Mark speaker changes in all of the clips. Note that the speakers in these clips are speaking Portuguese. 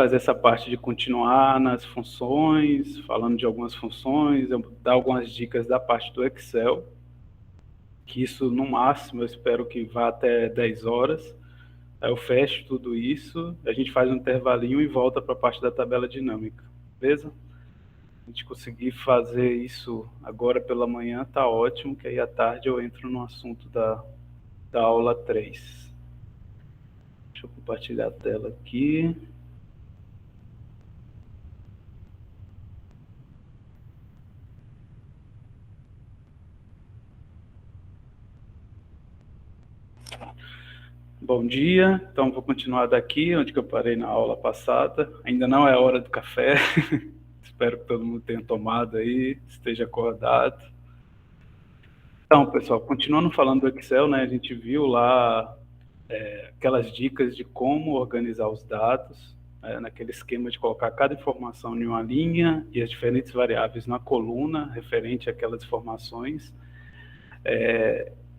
Speaker 1: fazer essa parte de continuar nas funções, falando de algumas funções, eu dar algumas dicas da parte do Excel, que isso no máximo eu espero que vá até 10 horas. Aí eu fecho tudo isso, a gente faz um intervalinho e volta para a parte da tabela dinâmica, beleza? A gente conseguir fazer isso agora pela manhã tá ótimo, que aí à tarde eu entro no assunto da aula 3. Deixa eu compartilhar a tela aqui. Bom dia, então vou continuar daqui, onde que eu parei na aula passada. Ainda não é hora do café, espero que todo mundo tenha tomado aí, esteja acordado. Então, pessoal, continuando falando do Excel, né, a gente viu lá aquelas dicas de como organizar os dados, naquele esquema de colocar cada informação em uma linha e as diferentes variáveis na coluna referente àquelas informações.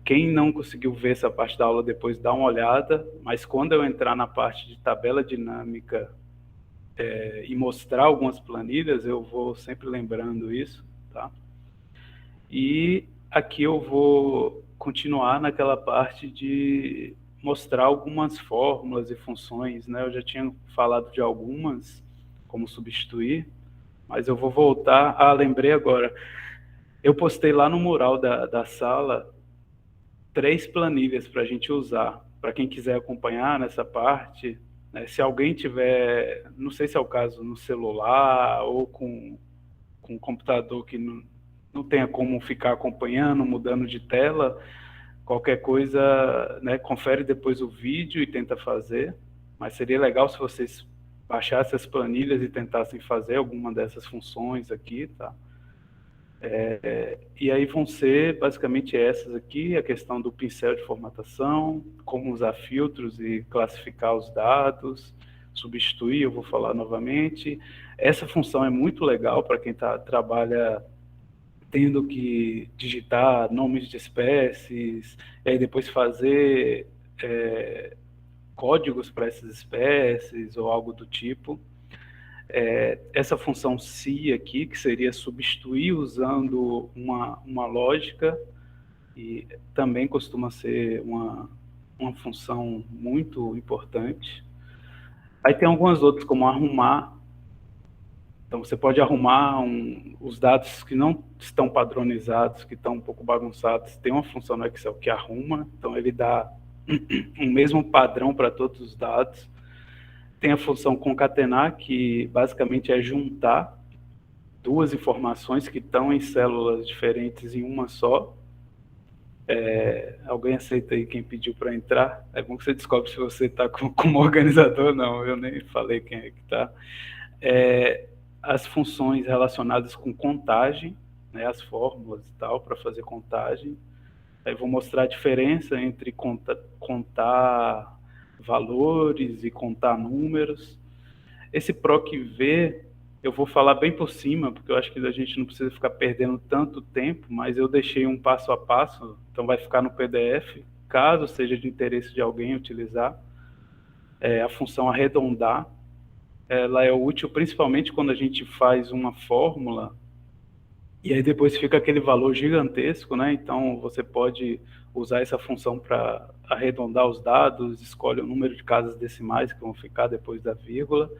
Speaker 1: Quem não conseguiu ver essa parte da aula depois, dá uma olhada, mas quando eu entrar na parte de tabela dinâmica e mostrar algumas planilhas, eu vou sempre lembrando isso, tá? E aqui eu vou continuar naquela parte de mostrar algumas fórmulas e funções, né? Eu já tinha falado de algumas, como substituir, mas eu vou voltar. Lembrei agora. Eu postei lá no mural da sala 3 planilhas para a gente usar, para quem quiser acompanhar nessa parte, né? Se alguém tiver, não sei se é o caso no celular ou com um computador que não tenha como ficar acompanhando, mudando de tela, qualquer coisa, né, confere depois o vídeo e tenta fazer, mas seria legal se vocês baixassem as planilhas e tentassem fazer alguma dessas funções aqui, tá? E aí vão ser basicamente essas aqui, a questão do pincel de formatação, como usar filtros e classificar os dados, substituir, eu vou falar novamente. Essa função é muito legal para quem trabalha tendo que digitar nomes de espécies, e aí depois fazer códigos para essas espécies ou algo do tipo. Essa função se aqui, que seria substituir usando uma lógica, e também costuma ser uma função muito importante. Aí tem algumas outras, como arrumar. Então, você pode arrumar os dados que não estão padronizados, que estão um pouco bagunçados. Tem uma função no Excel que arruma, então ele dá um mesmo padrão para todos os dados. Tem a função concatenar, que basicamente é juntar duas informações que estão em células diferentes em uma só. Alguém aceita aí quem pediu para entrar? É bom que você descobre se você está como organizador, não. Eu nem falei quem é que está. As funções relacionadas com contagem, né, as fórmulas e tal, para fazer contagem. Aí vou mostrar a diferença entre contar valores e contar números. Esse PROC-V eu vou falar bem por cima, porque eu acho que a gente não precisa ficar perdendo tanto tempo, mas eu deixei um passo a passo, então vai ficar no PDF, caso seja de interesse de alguém utilizar. A função arredondar, ela é útil principalmente quando a gente faz uma fórmula e aí depois fica aquele valor gigantesco, né? Então você pode usar essa função para arredondar os dados, escolhe o número de casas decimais que vão ficar depois da vírgula,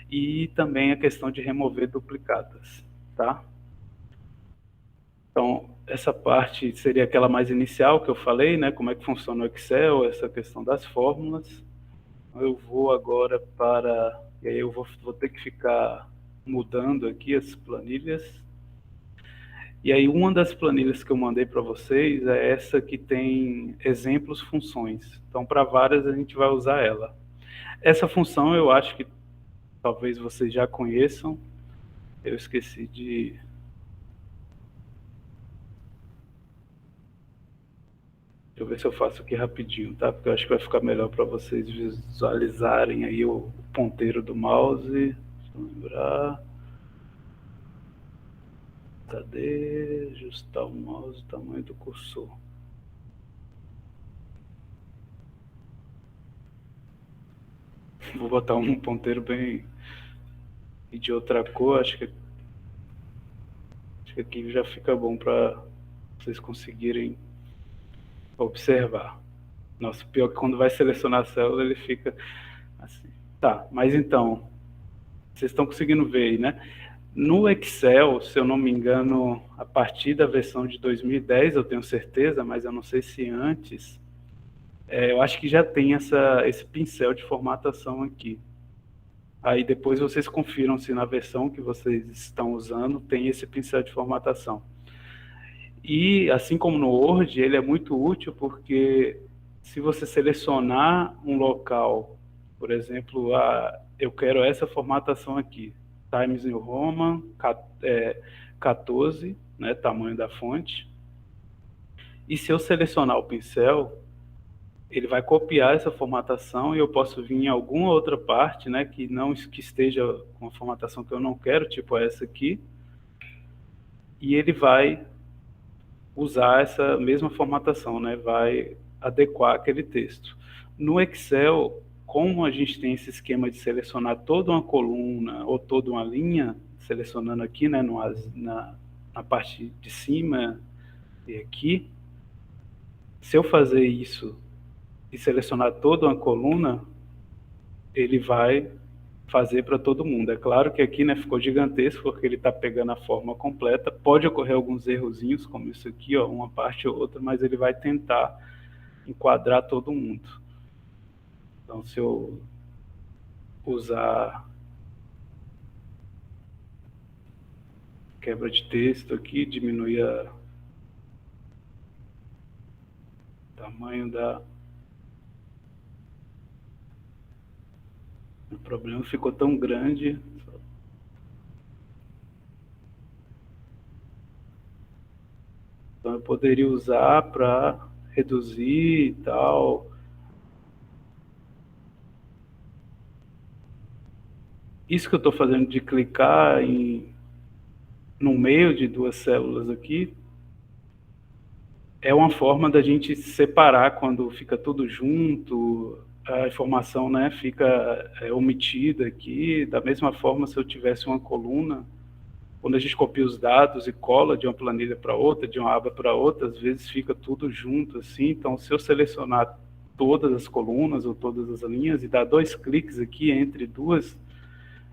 Speaker 1: e também a questão de remover duplicadas, tá? Então, essa parte seria aquela mais inicial que eu falei, né? Como é que funciona o Excel, essa questão das fórmulas. Eu vou agora para... E aí eu vou ter que ficar mudando aqui as planilhas. E aí uma das planilhas que eu mandei para vocês é essa que tem exemplos funções. Então, para várias a gente vai usar ela. Essa função eu acho que talvez vocês já conheçam. Eu esqueci de... Deixa eu ver se eu faço aqui rapidinho, tá? Porque eu acho que vai ficar melhor para vocês visualizarem aí o ponteiro do mouse. Deixa eu lembrar. Cadê? Ajustar o mouse, o tamanho do cursor. Vou botar um ponteiro bem e de outra cor, acho que aqui já fica bom para vocês conseguirem observar. Nossa, pior que quando vai selecionar a célula, ele fica assim. Tá, mas então, vocês estão conseguindo ver aí, né? No Excel, se eu não me engano, a partir da versão de 2010, eu tenho certeza, mas eu não sei se antes, eu acho que já tem esse pincel de formatação aqui. Aí depois vocês confiram se na versão que vocês estão usando tem esse pincel de formatação. E assim como no Word, ele é muito útil porque se você selecionar um local, por exemplo, eu quero essa formatação aqui, Times New Roman, 14, né, tamanho da fonte. E se eu selecionar o pincel, ele vai copiar essa formatação e eu posso vir em alguma outra parte, né, que esteja com a formatação que eu não quero, tipo essa aqui, e ele vai usar essa mesma formatação, né, vai adequar aquele texto. No Excel, como a gente tem esse esquema de selecionar toda uma coluna ou toda uma linha, selecionando aqui, né, na parte de cima e aqui, se eu fazer isso e selecionar toda uma coluna, ele vai fazer para todo mundo. É claro que aqui, né, ficou gigantesco porque ele está pegando a forma completa. Pode ocorrer alguns errozinhos, como isso aqui, ó, uma parte ou outra, mas ele vai tentar enquadrar todo mundo. Então, se eu usar quebra de texto aqui, diminuir o tamanho o problema ficou tão grande. Então, eu poderia usar para reduzir e tal. Isso que eu estou fazendo de clicar no meio de duas células aqui é uma forma da gente separar quando fica tudo junto, a informação, né, fica omitida aqui. Da mesma forma, se eu tivesse uma coluna, quando a gente copia os dados e cola de uma planilha para outra, de uma aba para outra, às vezes fica tudo junto assim. Então, se eu selecionar todas as colunas ou todas as linhas e dar 2 cliques aqui entre duas,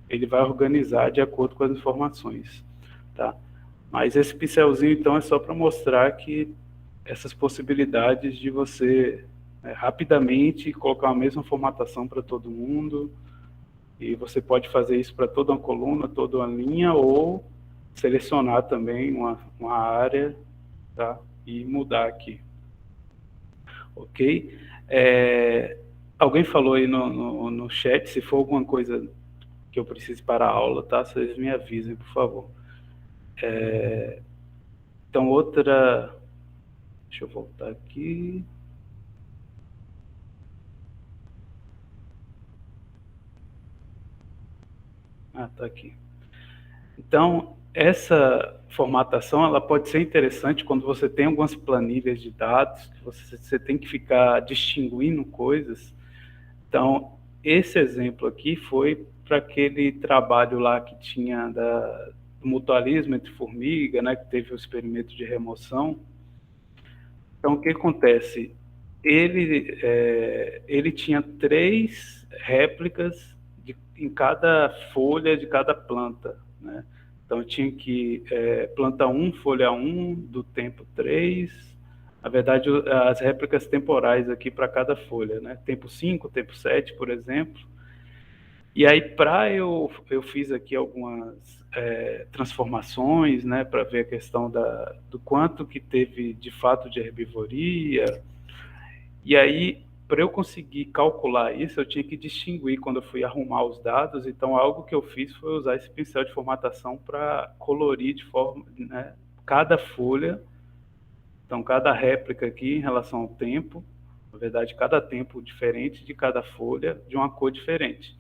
Speaker 1: ele vai organizar de acordo com as informações, tá? Mas esse pincelzinho, então, é só para mostrar que essas possibilidades de você rapidamente colocar a mesma formatação para todo mundo, e você pode fazer isso para toda uma coluna, toda uma linha, ou selecionar também uma área, tá? E mudar aqui. Ok? Alguém falou aí no chat, se for alguma coisa que eu precise para a aula, tá? Vocês me avisem, por favor. Então, outra... Deixa eu voltar aqui. Tá aqui. Então, essa formatação ela pode ser interessante quando você tem algumas planilhas de dados, que você tem que ficar distinguindo coisas. Então, esse exemplo aqui foi para aquele trabalho lá que tinha do mutualismo entre formiga, né, que teve o experimento de remoção. Então, o que acontece? Ele tinha 3 réplicas em cada folha de cada planta, né? Então, tinha que planta 1, folha 1, do tempo 3. Na verdade, as réplicas temporais aqui para cada folha, né? Tempo 5, tempo 7, por exemplo. E aí, eu fiz aqui algumas transformações, né, para ver a questão do quanto que teve de fato de herbivoria. E aí, para eu conseguir calcular isso, eu tinha que distinguir quando eu fui arrumar os dados. Então, algo que eu fiz foi usar esse pincel de formatação para colorir de forma, né, cada folha. Então, cada réplica aqui em relação ao tempo, na verdade, cada tempo diferente de cada folha, de uma cor diferente.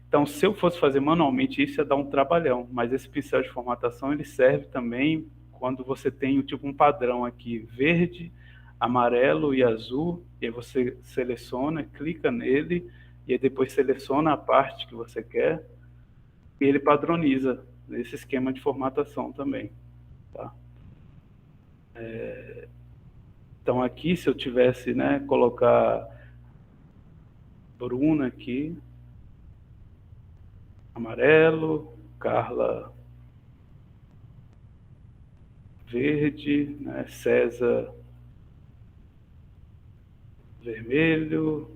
Speaker 1: Então, se eu fosse fazer manualmente isso, ia dar um trabalhão, mas esse pincel de formatação, ele serve também quando você tem tipo um padrão aqui, verde, amarelo e azul, e aí você seleciona, clica nele, e aí depois seleciona a parte que você quer, e ele padroniza nesse esquema de formatação também. Tá? Então aqui, se eu tivesse, né, colocar Bruna aqui, amarelo, Carla verde, né, César vermelho.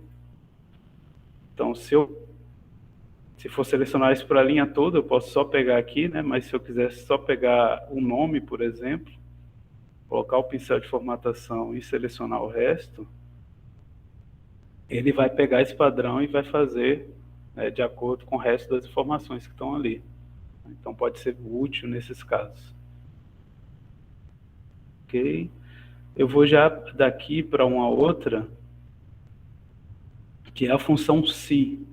Speaker 1: Então, se for selecionar isso para a linha toda, eu posso só pegar aqui, né, mas se eu quisesse só pegar o nome, por exemplo, colocar o pincel de formatação e selecionar o resto, ele vai pegar esse padrão e vai fazer, né, de acordo com o resto das informações que estão ali. Então pode ser útil nesses casos. Ok? Eu vou já daqui para uma outra, que é a função se.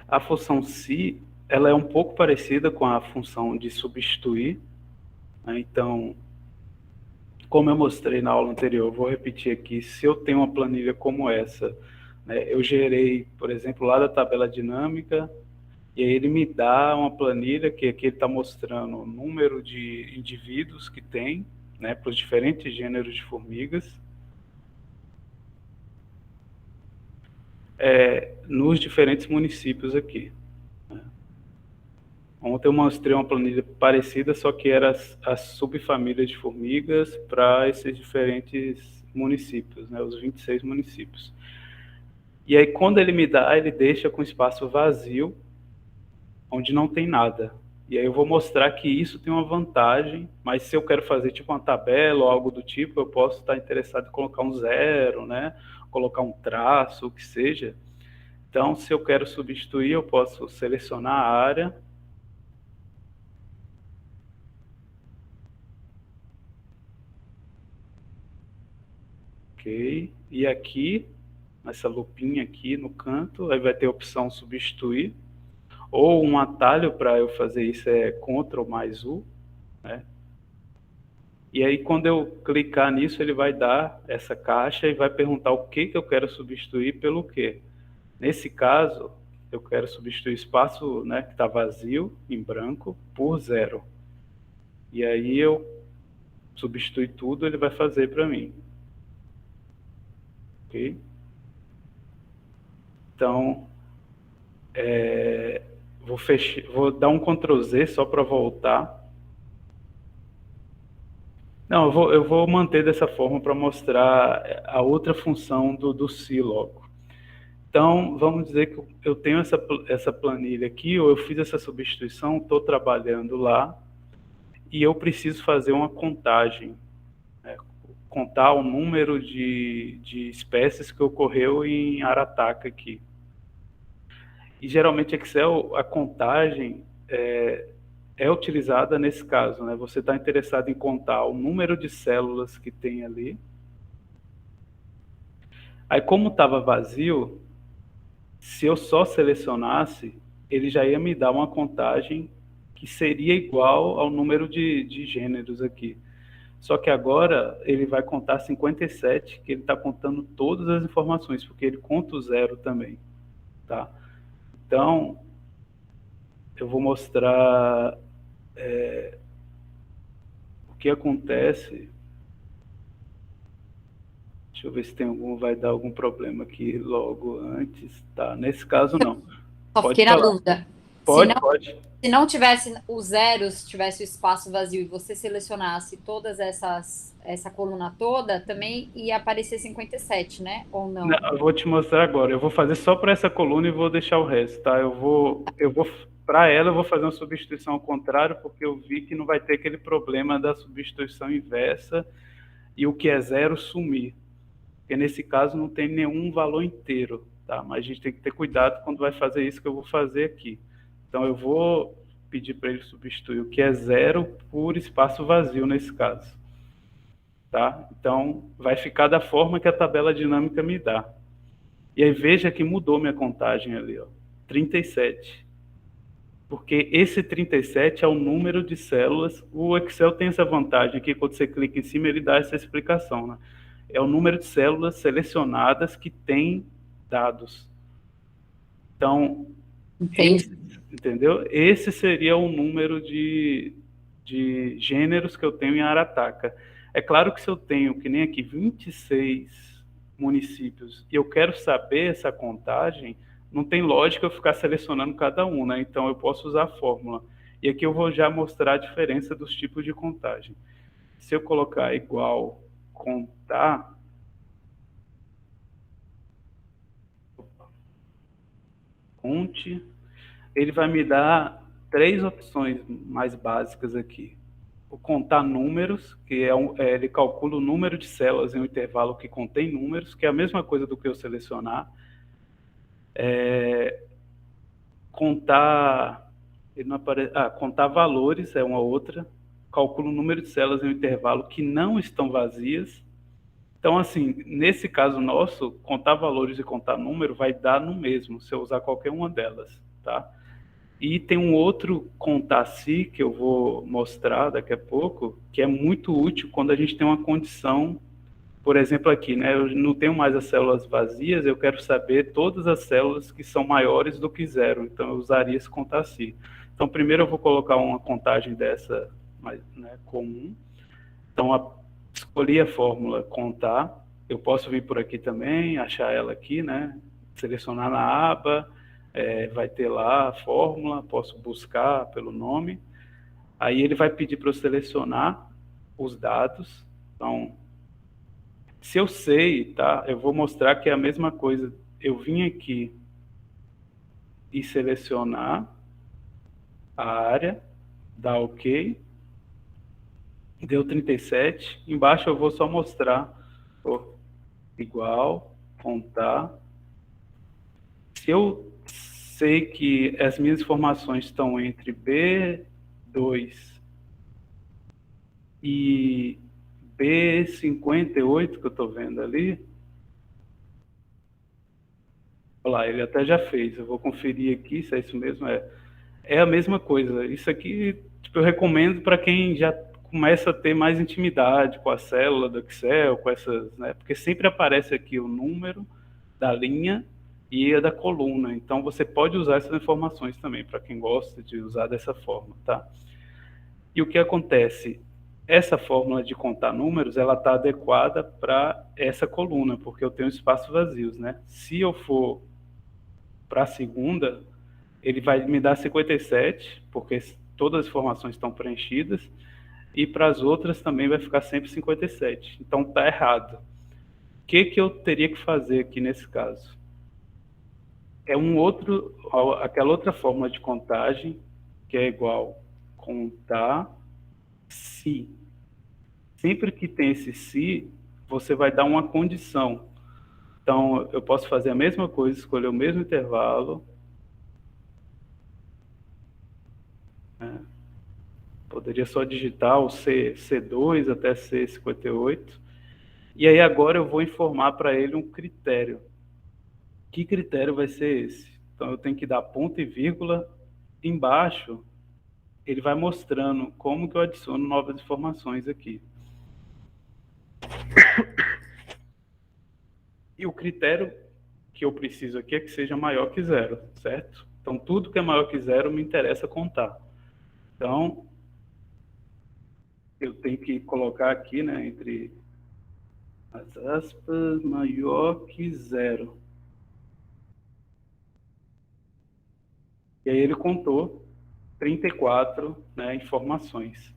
Speaker 1: A função se, ela é um pouco parecida com a função de substituir, né? Então, como eu mostrei na aula anterior, eu vou repetir aqui, se eu tenho uma planilha como essa, né, eu gerei, por exemplo, lá da tabela dinâmica, e aí ele me dá uma planilha que aqui ele está mostrando o número de indivíduos que tem, né, para os diferentes gêneros de formigas, nos diferentes municípios aqui. Ontem eu mostrei uma planilha parecida, só que era as subfamílias de formigas para esses diferentes municípios, né, os 26 municípios. E aí, quando ele me dá, ele deixa com espaço vazio, onde não tem nada. E aí eu vou mostrar que isso tem uma vantagem, mas se eu quero fazer tipo uma tabela ou algo do tipo, eu posso estar interessado em colocar um zero, né? Colocar um traço, o que seja. Então, se eu quero substituir, eu posso selecionar a área. Ok. E aqui, nessa lupinha aqui no canto, aí vai ter a opção substituir. Ou um atalho para eu fazer isso é Ctrl mais U, né? E aí, quando eu clicar nisso, ele vai dar essa caixa e vai perguntar o que eu quero substituir pelo quê. Nesse caso, eu quero substituir o espaço, né, que está vazio, em branco, por 0. E aí eu substitui tudo, ele vai fazer para mim. Ok? Então, vou dar um Ctrl Z só para voltar. Não, eu vou manter dessa forma para mostrar a outra função do si logo. Então, vamos dizer que eu tenho essa planilha aqui, ou eu fiz essa substituição, estou trabalhando lá, e eu preciso fazer uma contagem, né? Contar o número de espécies que ocorreu em Arataca aqui. E geralmente Excel, a contagem é utilizada nesse caso, né? Você está interessado em contar o número de células que tem ali. Aí, como estava vazio, se eu só selecionasse, ele já ia me dar uma contagem que seria igual ao número de gêneros aqui. Só que agora ele vai contar 57, que ele está contando todas as informações, porque ele conta o zero também. Tá? Então, eu vou mostrar o que acontece. Deixa eu ver se vai dar algum problema aqui logo antes. Tá, nesse caso não.
Speaker 2: Só fiquei na dúvida.
Speaker 1: Pode.
Speaker 2: Se não tivesse os zeros, tivesse o espaço vazio e você selecionasse todas essa coluna toda, também ia aparecer 57, né? Ou não?
Speaker 1: Não, eu vou te mostrar agora. Eu vou fazer só para essa coluna e vou deixar o resto, tá? Para ela eu vou fazer uma substituição ao contrário, porque eu vi que não vai ter aquele problema da substituição inversa e o que é zero sumir. Porque nesse caso não tem nenhum valor inteiro, tá? Mas a gente tem que ter cuidado quando vai fazer isso que eu vou fazer aqui. Então eu vou pedir para ele substituir o que é zero por espaço vazio nesse caso. Tá? Então vai ficar da forma que a tabela dinâmica me dá. E aí veja que mudou minha contagem ali, ó, 37. Porque esse 37 é o número de células. O Excel tem essa vantagem aqui, quando você clica em cima, ele dá essa explicação, né? É o número de células selecionadas que tem dados. Então,
Speaker 2: Entendi.
Speaker 1: Entendeu? Esse seria o número de gêneros que eu tenho em Arataca. É claro que se eu tenho, que nem aqui, 26 municípios, e eu quero saber essa contagem, não tem lógica eu ficar selecionando cada um, né? Então eu posso usar a fórmula. E aqui eu vou já mostrar a diferença dos tipos de contagem. Se eu colocar igual contar, conte, ele vai me dar três opções mais básicas aqui. O contar números, que ele calcula o número de células em um intervalo que contém números, que é a mesma coisa do que eu selecionar. Contar, ele não apare... contar valores é uma outra. Calcula o número de células em um intervalo que não estão vazias. Então, assim, nesse caso nosso, contar valores e contar número vai dar no mesmo, se eu usar qualquer uma delas, tá? E tem um outro contar-se que eu vou mostrar daqui a pouco, que é muito útil quando a gente tem uma condição, por exemplo aqui, né? Eu não tenho mais as células vazias, eu quero saber todas as células que são maiores do que zero, então eu usaria esse contar-se. Então, primeiro eu vou colocar uma contagem dessa, né, comum. Então, escolhi a fórmula contar, eu posso vir por aqui também, achar ela aqui, né? Selecionar na aba, vai ter lá a fórmula, posso buscar pelo nome. Aí ele vai pedir para eu selecionar os dados. Então, se eu sei, tá? Eu vou mostrar que é a mesma coisa. Eu vim aqui e selecionar a área, dar OK. Deu 37. Embaixo eu vou só mostrar igual, contar. Se eu sei que as minhas informações estão entre B2 e B58, que eu estou vendo ali. Olha lá, ele até já fez. Eu vou conferir aqui se é isso mesmo. É a mesma coisa. Isso aqui, tipo, eu recomendo para quem já começa a ter mais intimidade com a célula do Excel, com essas, né? Porque sempre aparece aqui o número da linha e a da coluna. Então, você pode usar essas informações também, para quem gosta de usar dessa forma, tá? E o que acontece? Essa fórmula de contar números, ela está adequada para essa coluna, porque eu tenho espaços vazios, né? Se eu for para a segunda, ele vai me dar 57, porque todas as informações estão preenchidas, e para as outras também vai ficar sempre 57. Então, está errado. O que eu teria que fazer aqui nesse caso? É aquela outra fórmula de contagem, que é igual contar se. Sempre que tem esse se, você vai dar uma condição. Então, eu posso fazer a mesma coisa, escolher o mesmo intervalo. Poderia só digitar o C2 até C58. E aí agora eu vou informar para ele um critério. Que critério vai ser esse? Então eu tenho que dar ponto e vírgula. Embaixo, ele vai mostrando como que eu adiciono novas informações aqui. E o critério que eu preciso aqui é que seja maior que zero, certo? Então tudo que é maior que zero me interessa contar. Então, eu tenho que colocar aqui, né, entre as aspas, maior que zero. E aí ele contou 34, né, informações.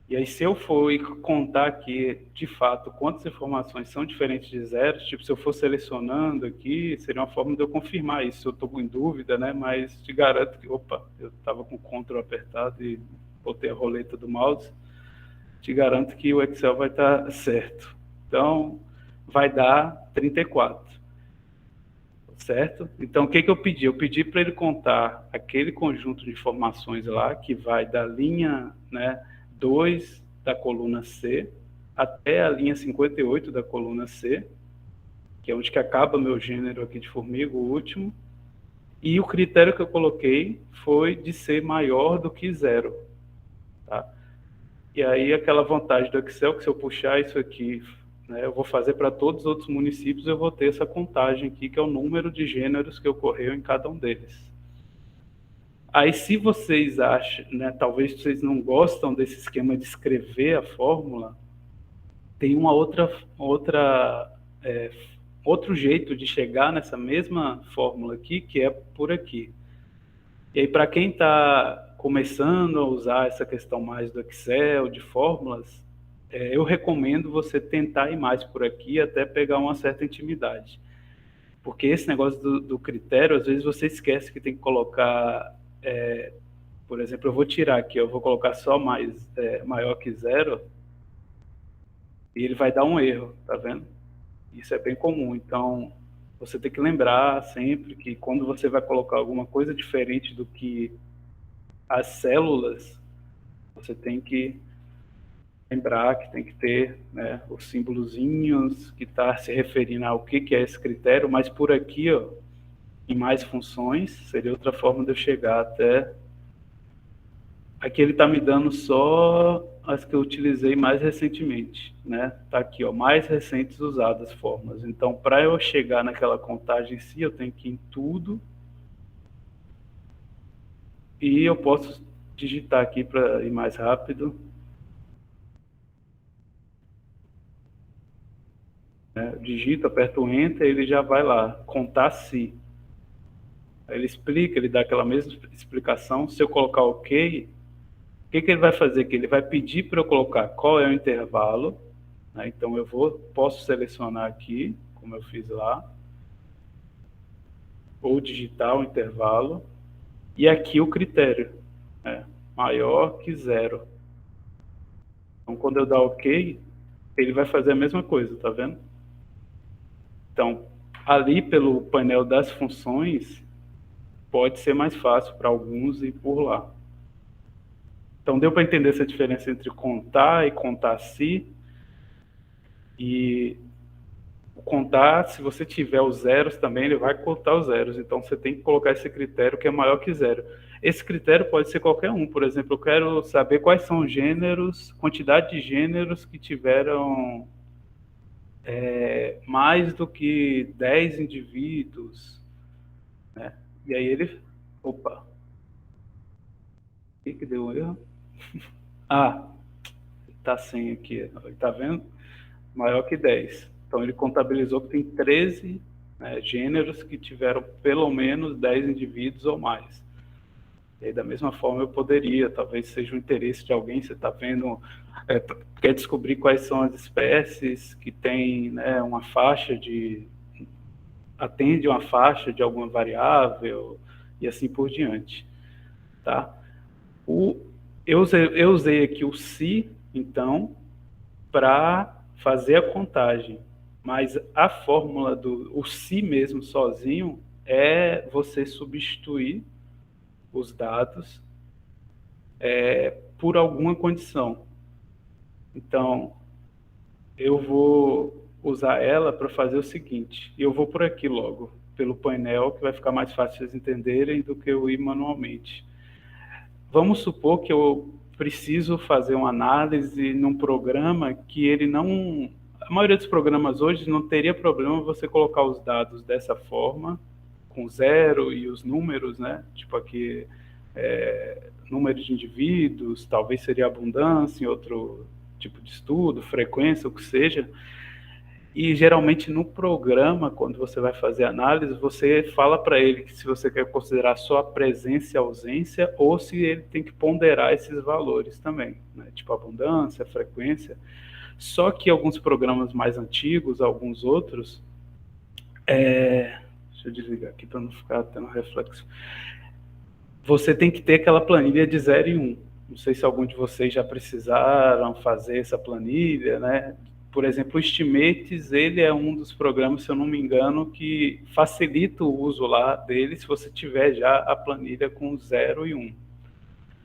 Speaker 1: E aí, se eu for contar aqui, de fato, quantas informações são diferentes de zero, tipo, se eu for selecionando aqui, seria uma forma de eu confirmar isso. Eu estou em dúvida, né? Mas te garanto que, opa, eu estava com o Ctrl apertado e botei a roleta do mouse. Te garanto que o Excel vai estar certo. Então, vai dar 34. Certo? Então, o que eu pedi? Eu pedi para ele contar aquele conjunto de informações lá, que vai da linha, né, 2 da coluna C até a linha 58 da coluna C, que é onde que acaba meu gênero aqui de formiga, o último. E o critério que eu coloquei foi de ser maior do que zero. Tá? E aí, aquela vantagem do Excel, que se eu puxar isso aqui, né, eu vou fazer para todos os outros municípios, eu vou ter essa contagem aqui, que é o número de gêneros que ocorreu em cada um deles. Aí, se vocês acham, né, talvez vocês não gostam desse esquema de escrever a fórmula, tem uma outro jeito de chegar nessa mesma fórmula aqui, que é por aqui. E aí, para quem está começando a usar essa questão mais do Excel, de fórmulas, eu recomendo você tentar ir mais por aqui até pegar uma certa intimidade. Porque esse negócio do critério, às vezes você esquece que tem que colocar, por exemplo, eu vou tirar aqui, eu vou colocar só maior que zero, e ele vai dar um erro, tá vendo? Isso é bem comum, então você tem que lembrar sempre que quando você vai colocar alguma coisa diferente do que as células, você tem que lembrar que tem que ter, né, os símbolozinhos que está se referindo ao que é esse critério, mas por aqui, ó, em mais funções, seria outra forma de eu chegar até... Aqui ele está me dando só as que eu utilizei mais recentemente, né? Está aqui, ó, mais recentes usadas formas. Então, para eu chegar naquela contagem em si, eu tenho que ir em tudo e eu posso digitar aqui para ir mais rápido. Digito, aperto o Enter, ele já vai lá, contar se. Aí ele explica, ele dá aquela mesma explicação. Se eu colocar OK, o que ele vai fazer aqui? Ele vai pedir para eu colocar qual é o intervalo, né? Então eu posso selecionar aqui, como eu fiz lá, ou digitar o intervalo, e aqui o critério, né? Maior que zero. Então quando eu dar OK, ele vai fazer a mesma coisa, tá vendo? Então, ali pelo painel das funções, pode ser mais fácil para alguns ir por lá. Então, deu para entender essa diferença entre contar e contar se? E o contar, se você tiver os zeros também, ele vai contar os zeros. Então, você tem que colocar esse critério que é maior que zero. Esse critério pode ser qualquer um. Por exemplo, eu quero saber quais são os gêneros, quantidade de gêneros que tiveram mais do que 10 indivíduos, né? E aí ele... Opa! O que deu um erro? Ah, está sem aqui, tá vendo? Maior que 10. Então ele contabilizou que tem 13, né, gêneros que tiveram pelo menos 10 indivíduos ou mais. E aí, da mesma forma, eu poderia, talvez seja o interesse de alguém, você está vendo, quer descobrir quais são as espécies que têm, né, uma faixa atende uma faixa de alguma variável e assim por diante, tá? Eu usei aqui o se, então, para fazer a contagem, mas a fórmula o se mesmo sozinho é você substituir os dados por alguma condição. Então, eu vou usar ela para fazer o seguinte, eu vou por aqui logo, pelo painel, que vai ficar mais fácil vocês entenderem do que eu ir manualmente. Vamos supor que eu preciso fazer uma análise num programa que ele não... A maioria dos programas hoje não teria problema você colocar os dados dessa forma, com zero e os números, né? Tipo aqui, número de indivíduos, talvez seria abundância em outro tipo de estudo, frequência, o que seja. E geralmente no programa, quando você vai fazer análise, você fala para ele que se você quer considerar só a presença e a ausência, ou se ele tem que ponderar esses valores também, né? Tipo abundância, frequência. Só que alguns programas mais antigos, alguns outros, deixa eu desligar aqui para não ficar tendo reflexo. Você tem que ter aquela planilha de 0 e 1. Não sei se algum de vocês já precisaram fazer essa planilha, né? Por exemplo, o Estimates, ele é um dos programas, se eu não me engano, que facilita o uso lá dele se você tiver já a planilha com 0 e 1.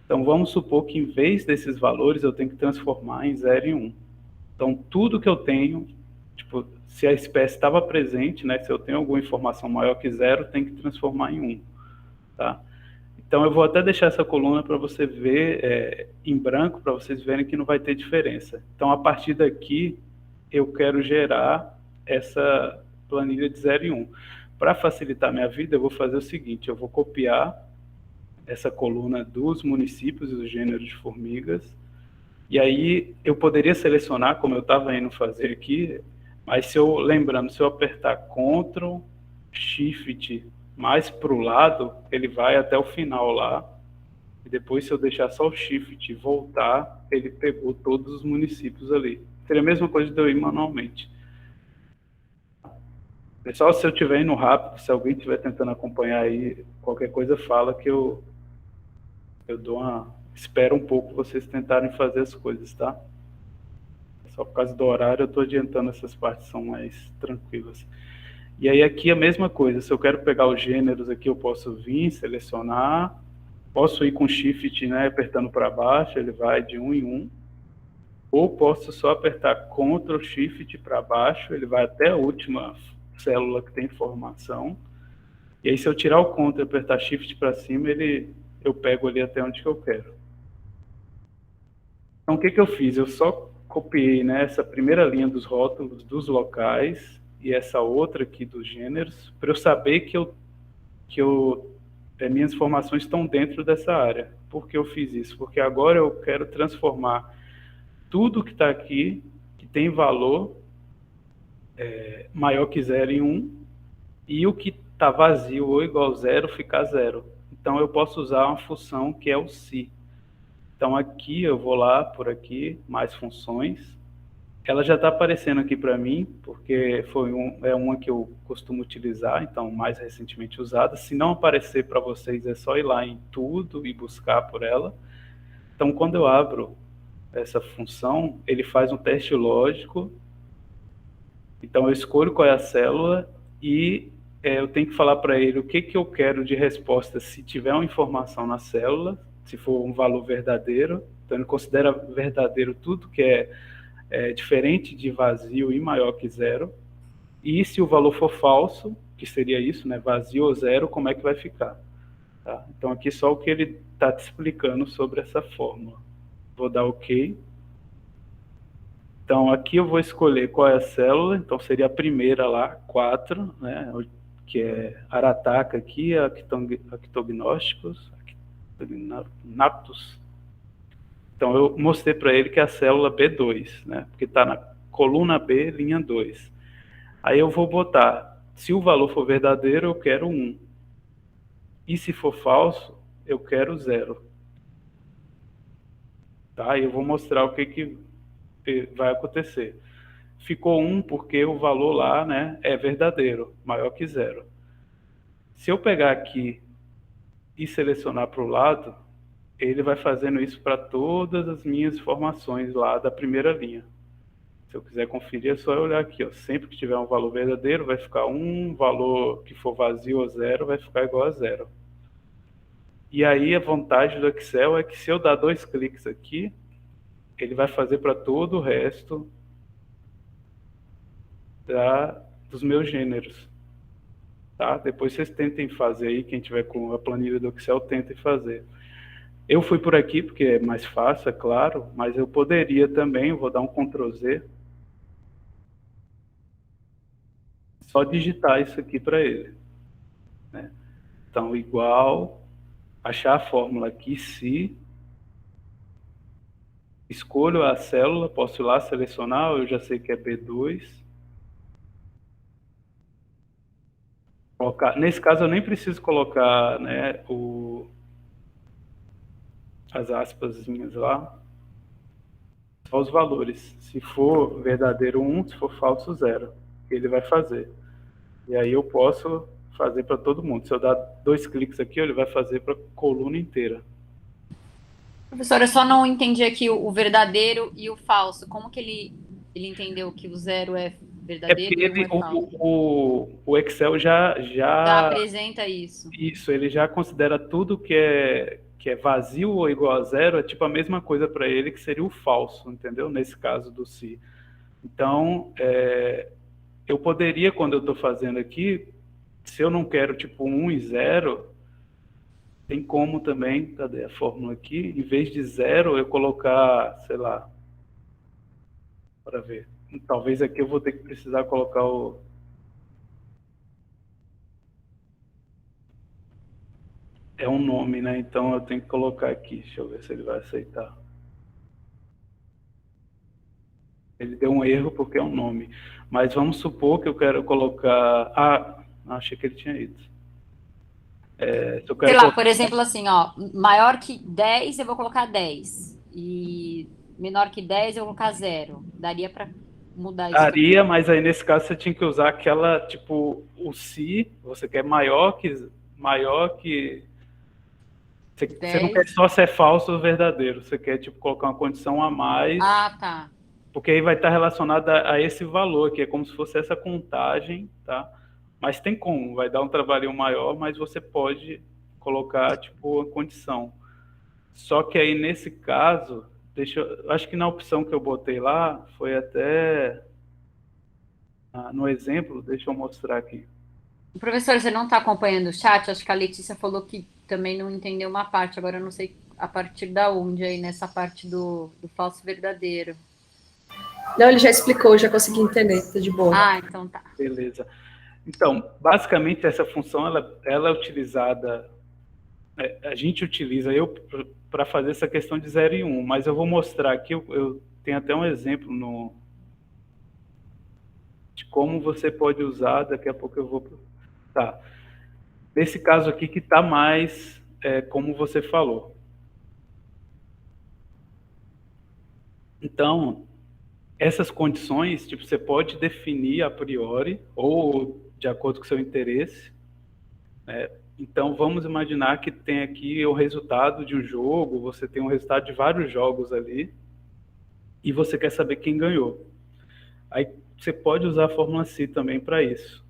Speaker 1: Então, vamos supor que em vez desses valores, eu tenho que transformar em 0 e 1. Então, tudo que eu tenho, tipo, se a espécie estava presente, né, se eu tenho alguma informação maior que 0, tem que transformar em 1. Tá? Então, eu vou até deixar essa coluna para você ver em branco, para vocês verem que não vai ter diferença. Então, a partir daqui, eu quero gerar essa planilha de 0 e 1. Para facilitar minha vida, eu vou fazer o seguinte, eu vou copiar essa coluna dos municípios e do gênero de formigas. E aí eu poderia selecionar, como eu estava indo fazer aqui, mas se eu apertar Ctrl, Shift mais para o lado, ele vai até o final lá. E depois, se eu deixar só o Shift e voltar, ele pegou todos os municípios ali. Seria a mesma coisa de eu ir manualmente. Pessoal, se eu estiver indo rápido, se alguém estiver tentando acompanhar aí, qualquer coisa fala que eu espero um pouco vocês tentarem fazer as coisas, tá? Só por causa do horário eu estou adiantando, essas partes são mais tranquilas. E aí aqui a mesma coisa, se eu quero pegar os gêneros aqui, eu posso vir, selecionar, posso ir com Shift, né, apertando para baixo, ele vai de um em um, ou posso só apertar Ctrl Shift para baixo, ele vai até a última célula que tem informação, e aí se eu tirar o Ctrl e apertar Shift para cima, eu pego ali até onde que eu quero. Então o que eu fiz? Eu só copiei, né, essa primeira linha dos rótulos dos locais e essa outra aqui dos gêneros, para eu saber que minhas informações estão dentro dessa área. Por que eu fiz isso? Porque agora eu quero transformar tudo que está aqui, que tem valor maior que 0 em 1, e o que está vazio ou igual a 0 ficar 0. Então eu posso usar uma função que é o se. Então aqui eu vou lá, por aqui, mais funções. Ela já está aparecendo aqui para mim, porque é uma que eu costumo utilizar, então mais recentemente usada. Se não aparecer para vocês, é só ir lá em tudo e buscar por ela. Então quando eu abro essa função, ele faz um teste lógico. Então eu escolho qual é a célula e eu tenho que falar para ele o que eu quero de resposta se tiver uma informação na célula, se for um valor verdadeiro. Então ele considera verdadeiro tudo que é diferente de vazio e maior que 0. E se o valor for falso, que seria isso, né, vazio ou 0, como é que vai ficar? Tá? Então aqui só o que ele está te explicando sobre essa fórmula. Vou dar OK. Então aqui eu vou escolher qual é a célula, então seria a primeira lá, 4, né, que é Arataca aqui, Actognósticos, Actognatus. Então eu mostrei para ele que é a célula B2, né, porque está na coluna B, linha 2. Aí eu vou botar, se o valor for verdadeiro, eu quero 1. E se for falso, eu quero 0. Tá? E eu vou mostrar o que vai acontecer. Ficou 1 porque o valor lá, né, é verdadeiro, maior que 0. Se eu pegar aqui e selecionar para o lado, ele vai fazendo isso para todas as minhas informações lá da primeira linha. Se eu quiser conferir, é só eu olhar aqui. Ó. Sempre que tiver um valor verdadeiro, vai ficar 1, valor que for vazio ou 0, vai ficar igual a 0. E aí a vantagem do Excel é que se eu dar 2 cliques aqui, ele vai fazer para todo o resto dos meus gêneros. Tá? Depois vocês tentem fazer aí, quem tiver com a planilha do Excel, tentem fazer. Eu fui por aqui porque é mais fácil, é claro, mas eu poderia também, vou dar um Ctrl Z, só digitar isso aqui para ele. Né? Então, igual, achar a fórmula aqui, se, escolho a célula, posso ir lá selecionar, eu já sei que é B2. Nesse caso, eu nem preciso colocar, né, as aspasinhas lá, só os valores. Se for verdadeiro 1, se for falso 0, ele vai fazer. E aí eu posso fazer para todo mundo. Se eu dar 2 cliques aqui, ele vai fazer para a coluna inteira.
Speaker 2: Professor, eu só não entendi aqui o verdadeiro e o falso. Como que ele entendeu que o 0 é verdadeiro e 1 é falso?
Speaker 1: O Excel
Speaker 2: Já apresenta isso.
Speaker 1: Isso, ele já considera tudo que é vazio ou igual a 0, é tipo a mesma coisa para ele, que seria o falso, entendeu? Nesse caso do se. Então, eu poderia, quando eu estou fazendo aqui, se eu não quero tipo 1 e 0, tem como também, cadê a fórmula aqui? Em vez de 0, eu colocar, sei lá, para ver. Talvez aqui eu vou ter que precisar colocar é um nome, né? Então eu tenho que colocar aqui. Deixa eu ver se ele vai aceitar. Ele deu um erro porque é um nome. Mas vamos supor que eu quero colocar... Ah, achei que ele tinha ido. Se eu
Speaker 2: Sei
Speaker 1: quero
Speaker 2: lá,
Speaker 1: colocar...
Speaker 2: por exemplo, assim, ó, maior que 10 eu vou colocar 10. E menor que 10 eu vou colocar 0. Daria para mudar isso também.
Speaker 1: Daria, mas aí nesse caso você tinha que usar aquela, tipo, o se, você quer maior que você não quer
Speaker 2: 10.
Speaker 1: só ser falso ou verdadeiro, você quer, tipo, colocar uma condição a mais,
Speaker 2: Ah, tá.
Speaker 1: porque aí vai estar relacionada a esse valor, que é como se fosse essa contagem, tá? Mas tem como, vai dar um trabalhinho maior, mas você pode colocar, tipo, a condição. Só que aí, nesse caso, acho que na opção que eu botei lá, foi até, no exemplo, deixa eu mostrar aqui.
Speaker 2: Professor, você não está acompanhando o chat? Acho que a Letícia falou que também não entendeu uma parte. Agora eu não sei a partir da onde aí, nessa parte do falso verdadeiro.
Speaker 3: Não, ele já explicou, já consegui entender, tá de boa.
Speaker 2: Ah, então tá.
Speaker 1: Beleza. Então, basicamente, essa função ela é utilizada, a gente utiliza para fazer essa questão de 0 e 1, mas eu vou mostrar aqui, eu tenho até um exemplo de como você pode usar, daqui a pouco eu vou... Tá. Nesse caso aqui que está mais como você falou. Então, essas condições, tipo, você pode definir a priori ou de acordo com o seu interesse, né? Então, vamos imaginar que tem aqui o resultado de um jogo, você tem um resultado de vários jogos ali, e você quer saber quem ganhou. Aí você pode usar a fórmula C também para isso.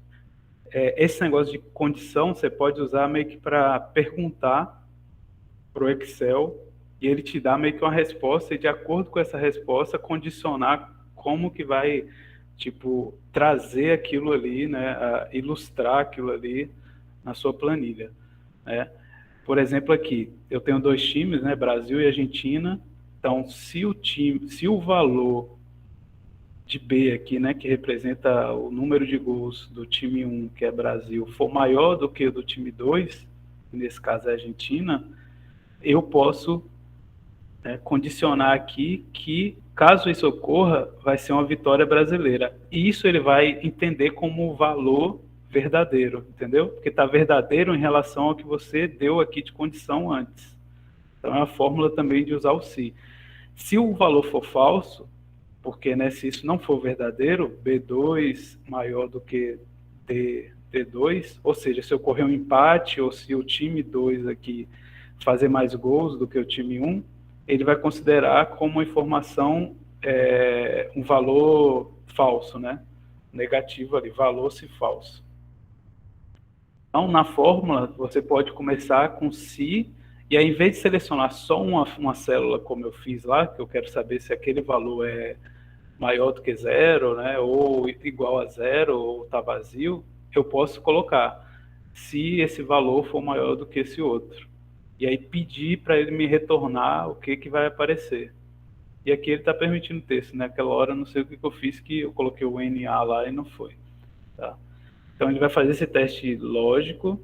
Speaker 1: Esse negócio de condição, você pode usar meio que para perguntar para o Excel, e ele te dá meio que uma resposta, e de acordo com essa resposta, condicionar como que vai, tipo, trazer aquilo ali, né, ilustrar aquilo ali na sua planilha, né? Por exemplo, aqui, eu tenho dois times, né, Brasil e Argentina. Então, se o valor de B aqui, né, que representa o número de gols do time 1, que é Brasil, for maior do que o do time 2, que nesse caso é Argentina, eu posso condicionar aqui que, caso isso ocorra, vai ser uma vitória brasileira. E isso ele vai entender como valor verdadeiro, entendeu? Porque está verdadeiro em relação ao que você deu aqui de condição antes. Então é uma fórmula também de usar o se. Se o valor for falso, porque, né, se isso não for verdadeiro, B2 maior do que D2, ou seja, se ocorrer um empate ou se o time 2 aqui fazer mais gols do que o time 1, ele vai considerar como informação um valor falso, né? Negativo ali, valor se falso. Então, na fórmula, você pode começar com se, e aí, em vez de selecionar só uma célula, como eu fiz lá, que eu quero saber se aquele valor é maior do que zero, né, ou igual a zero, ou está vazio, eu posso colocar se esse valor for maior do que esse outro. E aí pedir para ele me retornar o que vai aparecer. E aqui ele está permitindo o texto, né? Aquela hora eu não sei o que eu fiz, que eu coloquei o NA lá e não foi. Tá? Então ele vai fazer esse teste lógico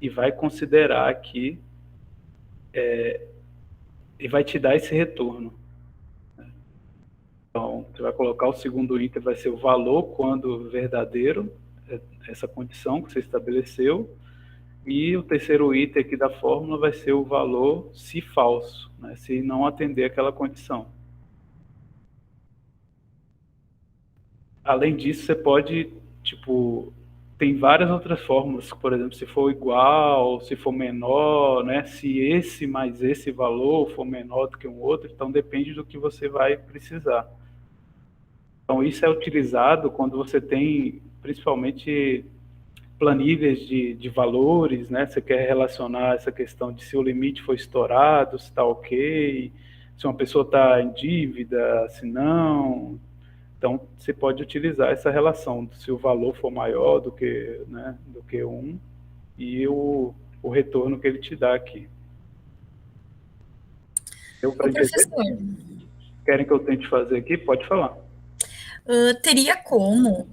Speaker 1: e vai considerar aqui e vai te dar esse retorno. Então, você vai colocar o segundo item, vai ser o valor quando verdadeiro, essa condição que você estabeleceu, e o terceiro item aqui da fórmula vai ser o valor se falso, né, se não atender aquela condição. Além disso, você pode, tipo, tem várias outras fórmulas, por exemplo, se for igual, se for menor, né, se esse mais esse valor for menor do que um outro, então depende do que você vai precisar. Então, isso é utilizado quando você tem, principalmente, planilhas de valores, né? Você quer relacionar essa questão de se o limite foi estourado, se está ok, se uma pessoa está em dívida, se não. Então, você pode utilizar essa relação, se o valor for maior do que, né, do que 1 e o retorno que ele te dá aqui. Deu para entender?
Speaker 3: Professor,
Speaker 1: Querem que eu tente fazer aqui? Pode falar.
Speaker 3: teria como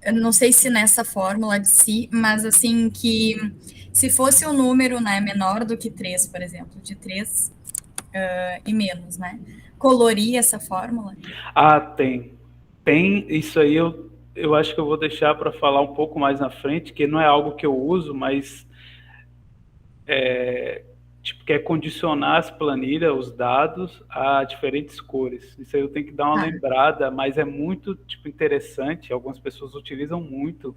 Speaker 4: eu não sei se nessa fórmula de si, mas assim, que se fosse um número, né, menor do que 3, por exemplo, de 3 e menos, né, colorir essa fórmula?
Speaker 1: Ah, tem. Tem, isso aí eu acho que eu vou deixar para falar um pouco mais na frente, que não é algo que eu uso, mas tipo, que é condicionar as planilhas, os dados, a diferentes cores. Isso aí eu tenho que dar uma lembrada, mas é muito tipo, interessante, algumas pessoas utilizam muito.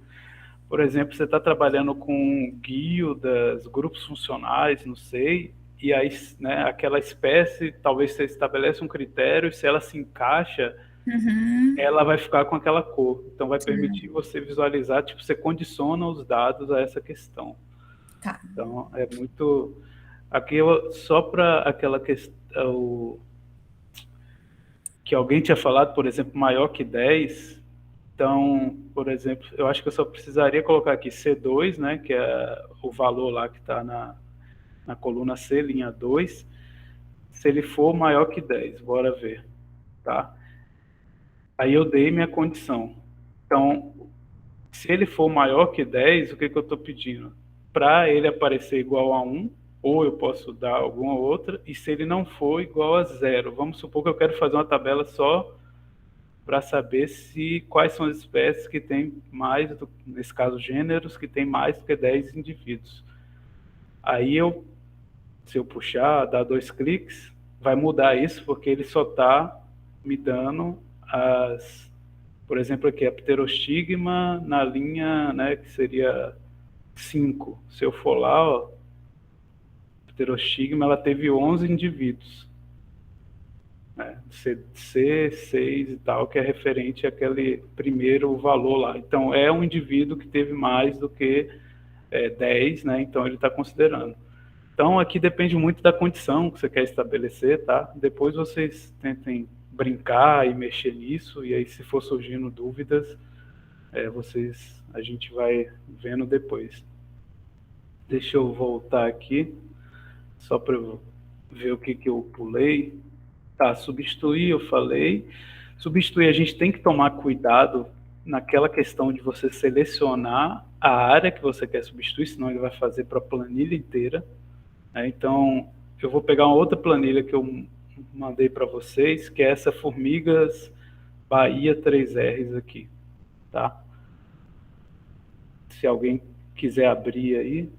Speaker 1: Por exemplo, você está trabalhando com guildas, grupos funcionais, não sei, e aí, né, aquela espécie, talvez você estabelece um critério, e se ela se encaixa, ela vai ficar com aquela cor. Então, vai permitir você visualizar, tipo, você condiciona os dados a essa questão.
Speaker 4: Tá.
Speaker 1: Então, é muito... Aqui, só para aquela questão que alguém tinha falado, por exemplo, maior que 10, então, por exemplo, eu acho que eu só precisaria colocar aqui C2, né, que é o valor lá que está na coluna C, linha 2, se ele for maior que 10, bora ver, tá? Aí eu dei minha condição. Então, se ele for maior que 10, o que eu estou pedindo? Para ele aparecer igual a 1, ou eu posso dar alguma outra, e se ele não for igual a 0, vamos supor que eu quero fazer uma tabela só para saber quais são as espécies que têm mais, nesse caso gêneros, que têm mais do que 10 indivíduos. Aí se eu puxar, dar 2 cliques, vai mudar isso, porque ele só está me dando por exemplo, aqui, a pterostigma na linha, né, que seria 5. Se eu for lá, ó, a pterostigma, ela teve 11 indivíduos. C6 e tal, que é referente àquele primeiro valor lá. Então, é um indivíduo que teve mais do que 10, né? Então, ele está considerando. Então, aqui depende muito da condição que você quer estabelecer, tá? Depois vocês tentem brincar e mexer nisso, e aí, se for surgindo dúvidas, a gente vai vendo depois. Deixa eu voltar aqui, só para eu ver o que eu pulei. Tá, substituir, eu falei. Substituir, a gente tem que tomar cuidado naquela questão de você selecionar a área que você quer substituir, senão ele vai fazer para a planilha inteira. Então, eu vou pegar uma outra planilha que eu mandei para vocês, que é essa Formigas Bahia 3Rs aqui, tá? Se alguém quiser abrir aí.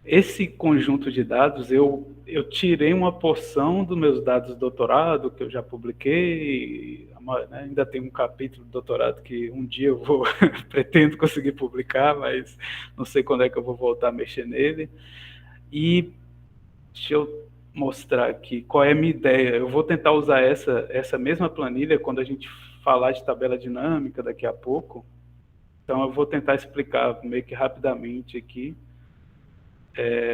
Speaker 1: Esse conjunto de dados, eu tirei uma porção dos meus dados do doutorado, que eu já publiquei, né, ainda tem um capítulo do doutorado que um dia eu vou, pretendo conseguir publicar, mas não sei quando é que eu vou voltar a mexer nele. E deixa eu mostrar aqui qual é a minha ideia. Eu vou tentar usar essa mesma planilha quando a gente falar de tabela dinâmica daqui a pouco. Então, eu vou tentar explicar meio que rapidamente aqui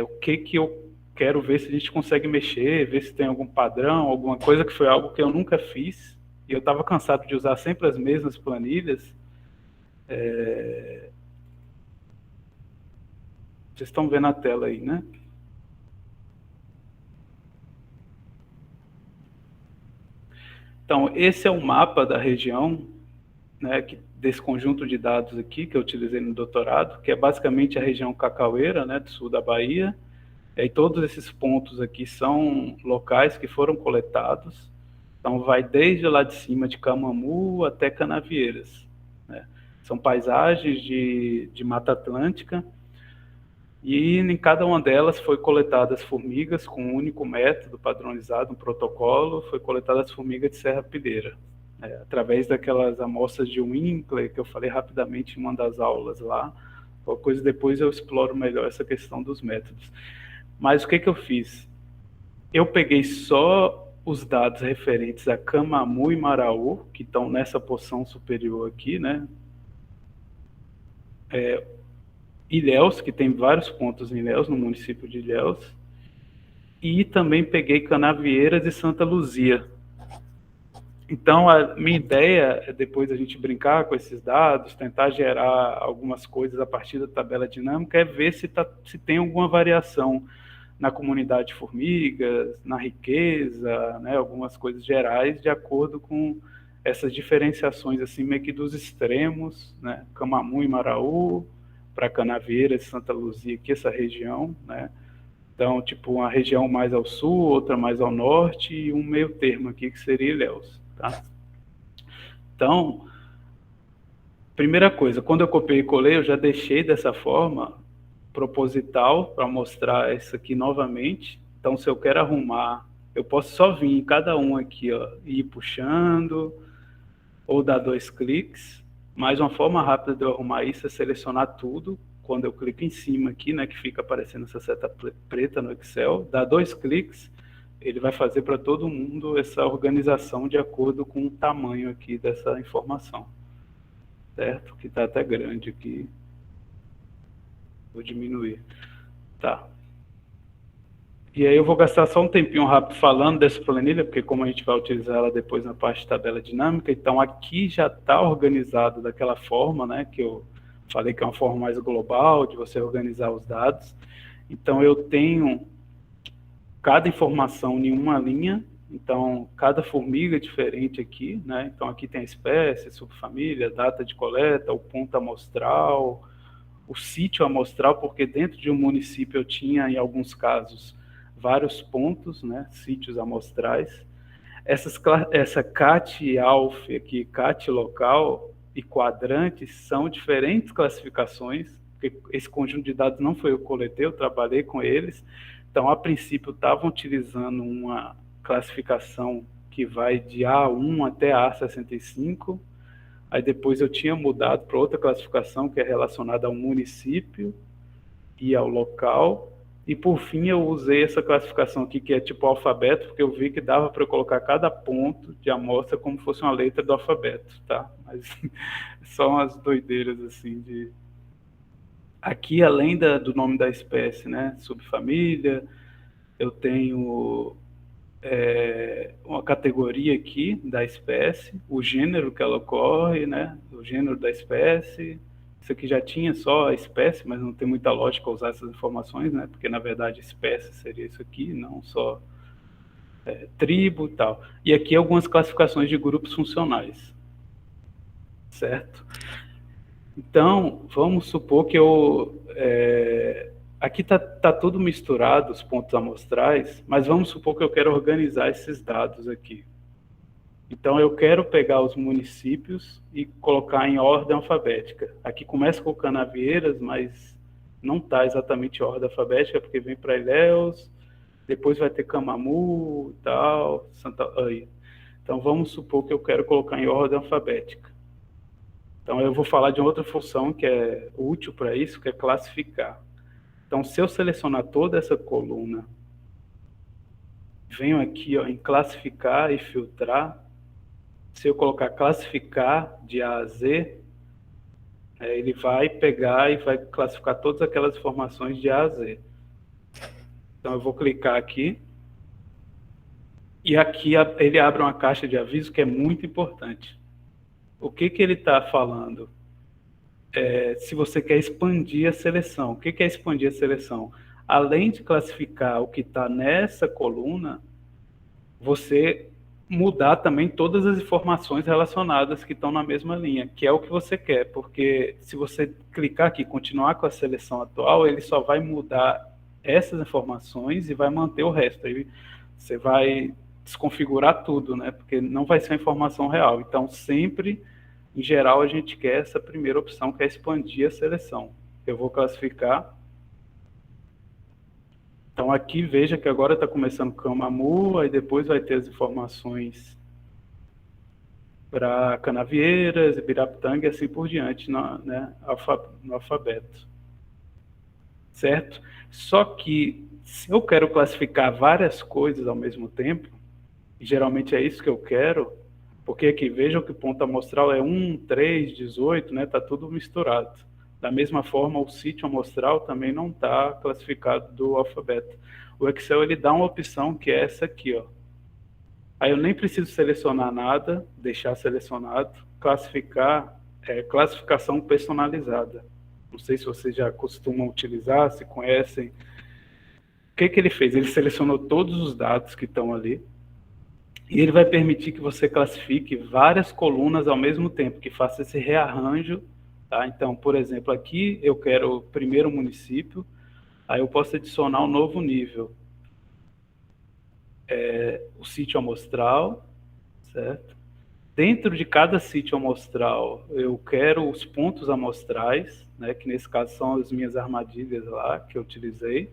Speaker 1: o que eu quero ver se a gente consegue mexer, ver se tem algum padrão, alguma coisa, que foi algo que eu nunca fiz, e eu estava cansado de usar sempre as mesmas planilhas. Vocês estão vendo a tela aí, né? Então, esse é o mapa da região, né, desse conjunto de dados aqui, que eu utilizei no doutorado, que é basicamente a região cacaueira, né, do sul da Bahia. E todos esses pontos aqui são locais que foram coletados. Então, vai desde lá de cima de Camamu até Canavieiras, né? São paisagens de Mata Atlântica, e em cada uma delas foi coletadas formigas com um único método padronizado, um protocolo, foi coletadas formigas de serrapilheira, através daquelas amostras de Winkler, que eu falei rapidamente em uma das aulas lá. Qualquer coisa depois eu exploro melhor essa questão dos métodos. Mas o que eu fiz? Eu peguei só os dados referentes a Camamu e Maraú, que estão nessa porção superior aqui, né? Ilhéus, que tem vários pontos em Ilhéus, no município de Ilhéus, e também peguei Canavieiras e Santa Luzia. Então, a minha ideia é, depois a gente brincar com esses dados, tentar gerar algumas coisas a partir da tabela dinâmica, é ver se tem alguma variação na comunidade de formigas, na riqueza, né, algumas coisas gerais, de acordo com essas diferenciações assim meio que dos extremos, né? Camamu e Maraú, para Canaveiras, Santa Luzia, aqui essa região, né? Então, tipo, uma região mais ao sul, outra mais ao norte e um meio termo aqui que seria Ilhéus, tá? Então, primeira coisa, quando eu copiei e colei, eu já deixei dessa forma proposital para mostrar isso aqui novamente. Então, se eu quero arrumar, eu posso só vir em cada um aqui, ó, e ir puxando, ou dar 2 cliques. Mas uma forma rápida de eu arrumar isso é selecionar tudo. Quando eu clico em cima aqui, né, que fica aparecendo essa seta preta no Excel, dá 2 cliques, ele vai fazer para todo mundo essa organização de acordo com o tamanho aqui dessa informação. Certo? Que está até grande aqui. Vou diminuir. Tá. E aí eu vou gastar só um tempinho rápido falando dessa planilha, porque como a gente vai utilizar ela depois na parte de tabela dinâmica, então aqui já está organizado daquela forma, né, que eu falei que é uma forma mais global de você organizar os dados. Então eu tenho cada informação em uma linha, então cada formiga é diferente aqui, né? Então aqui tem a espécie, subfamília, data de coleta, o ponto amostral, o sítio amostral, porque dentro de um município eu tinha, em alguns casos, vários pontos, né? Sítios amostrais. Essa CAT ALF aqui, CAT local e quadrantes são diferentes classificações, porque esse conjunto de dados não foi eu que coletei, eu trabalhei com eles. Então, a princípio, estavam utilizando uma classificação que vai de A1 até A65, aí depois eu tinha mudado para outra classificação que é relacionada ao município e ao local, e por fim eu usei essa classificação aqui que é tipo alfabeto, porque eu vi que dava para eu colocar cada ponto de amostra como fosse uma letra do alfabeto, tá? Mas são umas doideiras assim de... Aqui, além do nome da espécie, né, subfamília, eu tenho uma categoria aqui da espécie, o gênero que ela ocorre, né, o gênero da espécie. Isso aqui já tinha só a espécie, mas não tem muita lógica usar essas informações, né, porque na verdade espécie seria isso aqui, não só tribo e tal. E aqui algumas classificações de grupos funcionais, certo? Então, vamos supor que aqui está tudo misturado, os pontos amostrais, mas vamos supor que eu quero organizar esses dados aqui. Então, eu quero pegar os municípios e colocar em ordem alfabética. Aqui começa com Canavieiras, mas não está exatamente em ordem alfabética, porque vem para Ilhéus, depois vai ter Camamu e tal, aí. Então, vamos supor que eu quero colocar em ordem alfabética. Então, eu vou falar de outra função que é útil para isso, que é classificar. Então, se eu selecionar toda essa coluna, venho aqui ó, em classificar e filtrar, se eu colocar classificar de A a Z, ele vai pegar e vai classificar todas aquelas informações de A a Z. Então, eu vou clicar aqui, e aqui ele abre uma caixa de aviso que é muito importante. O que ele está falando? Se você quer expandir a seleção. O que é expandir a seleção? Além de classificar o que está nessa coluna, você mudar também todas as informações relacionadas que estão na mesma linha, que é o que você quer, porque se você clicar aqui e continuar com a seleção atual, ele só vai mudar essas informações e vai manter o resto. Aí você vai desconfigurar tudo, né? Porque não vai ser a informação real. Então, sempre... Em geral, a gente quer essa primeira opção, que é expandir a seleção. Eu vou classificar. Então, aqui, veja que agora está começando Camamu, aí depois vai ter as informações para Canavieiras, Ibirapitanga e assim por diante, né, no alfabeto. Certo? Só que, se eu quero classificar várias coisas ao mesmo tempo, e geralmente é isso que eu quero, porque aqui, vejam que o ponto amostral é 1, 3, 18, né? Está tudo misturado. Da mesma forma, o sítio amostral também não está classificado do alfabeto. O Excel ele dá uma opção que é essa aqui, ó. Aí eu nem preciso selecionar nada, deixar selecionado, classificar, classificação personalizada. Não sei se vocês já costumam utilizar, se conhecem. O que ele fez? Ele selecionou todos os dados que estão ali. E ele vai permitir que você classifique várias colunas ao mesmo tempo, que faça esse rearranjo, tá? Então, por exemplo, aqui eu quero o primeiro município, aí eu posso adicionar um novo nível. O sítio amostral, certo? Dentro de cada sítio amostral, eu quero os pontos amostrais, né, que nesse caso são as minhas armadilhas lá que eu utilizei,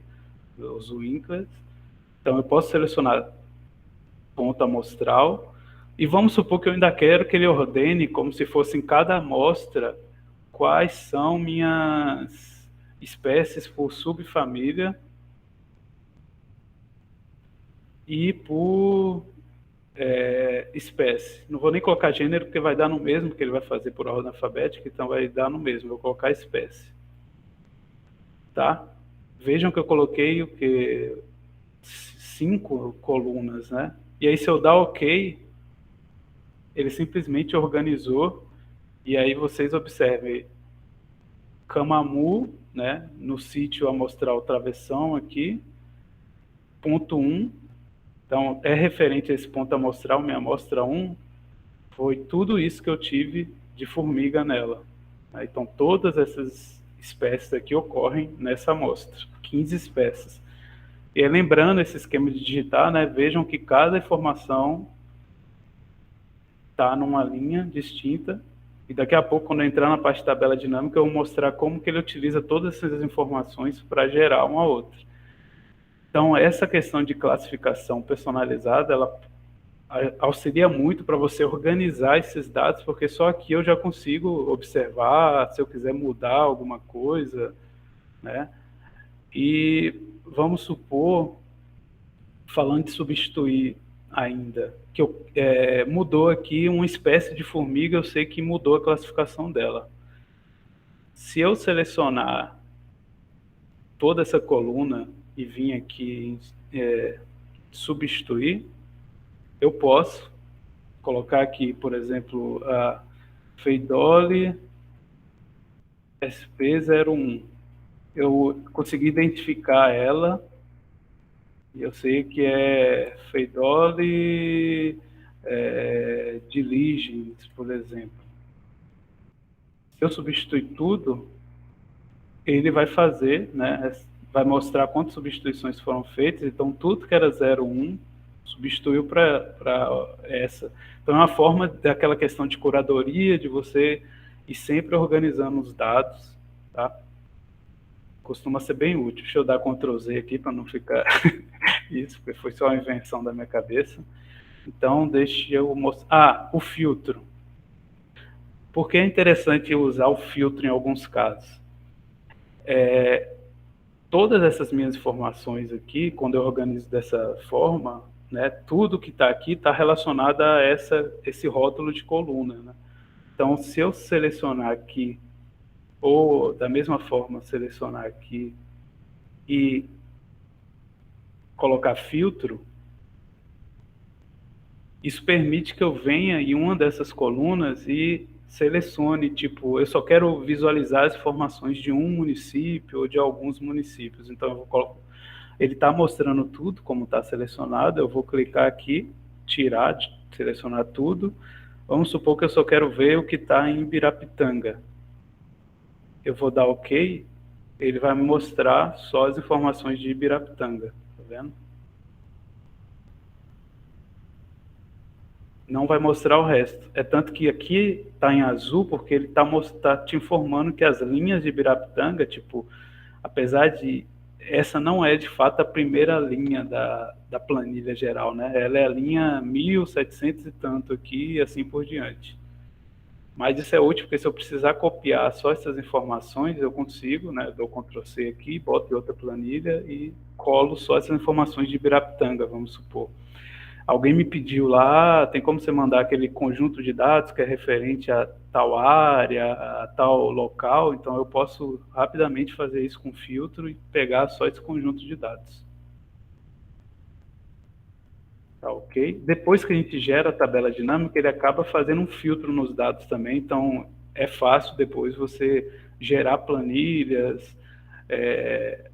Speaker 1: os winklers. Então, eu posso selecionar ponto amostral, e vamos supor que eu ainda quero que ele ordene como se fosse em cada amostra quais são minhas espécies por subfamília e por espécie. Não vou nem colocar gênero, porque vai dar no mesmo, que ele vai fazer por ordem alfabética, então vai dar no mesmo. Vou colocar espécie. Tá? Vejam que eu coloquei o que 5 colunas, né? E aí, se eu dar OK, ele simplesmente organizou, e aí vocês observem Camamu, né? No sítio amostral Travessão aqui, ponto 1. Então, é referente a esse ponto amostral, minha amostra 1, foi tudo isso que eu tive de formiga nela. Então, todas essas espécies aqui ocorrem nessa amostra, 15 espécies. E lembrando esse esquema de digitar, né, vejam que cada informação está numa linha distinta, e daqui a pouco, quando eu entrar na parte de tabela dinâmica, eu vou mostrar como que ele utiliza todas essas informações para gerar uma outra. Então, essa questão de classificação personalizada, ela auxilia muito para você organizar esses dados, porque só aqui eu já consigo observar se eu quiser mudar alguma coisa, né? E vamos supor, falando de substituir ainda, que mudou aqui uma espécie de formiga, eu sei que mudou a classificação dela. Se eu selecionar toda essa coluna e vir aqui substituir, eu posso colocar aqui, por exemplo, a Feidole SP01. Eu consegui identificar ela, e eu sei que é Feidole Diligence, por exemplo. Se eu substituir tudo, ele vai fazer, né, vai mostrar quantas substituições foram feitas, então tudo que era 01 substituiu para essa. Então é uma forma daquela questão de curadoria, de você ir sempre organizando os dados, tá? Costuma ser bem útil. Deixa eu dar Ctrl Z aqui para não ficar isso, porque foi só uma invenção da minha cabeça. Então, deixa eu mostrar. O filtro. Por que é interessante usar o filtro em alguns casos? Todas essas minhas informações aqui, quando eu organizo dessa forma, né, tudo que está aqui está relacionado a esse rótulo de coluna, né? Então, se eu selecionar aqui, ou da mesma forma selecionar aqui e colocar filtro, isso permite que eu venha em uma dessas colunas e selecione, tipo, eu só quero visualizar as informações de um município ou de alguns municípios. Então, ele está mostrando tudo como está selecionado, eu vou clicar aqui, tirar, selecionar tudo. Vamos supor que eu só quero ver o que está em Ibirapitanga. Eu vou dar OK, ele vai me mostrar só as informações de Ibirapitanga, tá vendo? Não vai mostrar o resto. É tanto que aqui está em azul, porque ele tá te informando que as linhas de Ibirapitanga, tipo, apesar de... Essa não é, de fato, a primeira linha da planilha geral, né? Ela é a linha 1700 e tanto aqui, e assim por diante. Mas isso é útil, porque se eu precisar copiar só essas informações, eu consigo, né? Eu dou Ctrl C aqui, boto em outra planilha e colo só essas informações de Ibirapitanga, vamos supor. Alguém me pediu lá, tem como você mandar aquele conjunto de dados que é referente a tal área, a tal local, então eu posso rapidamente fazer isso com filtro e pegar só esse conjunto de dados. Tá ok? Depois que a gente gera a tabela dinâmica, ele acaba fazendo um filtro nos dados também, então é fácil depois você gerar planilhas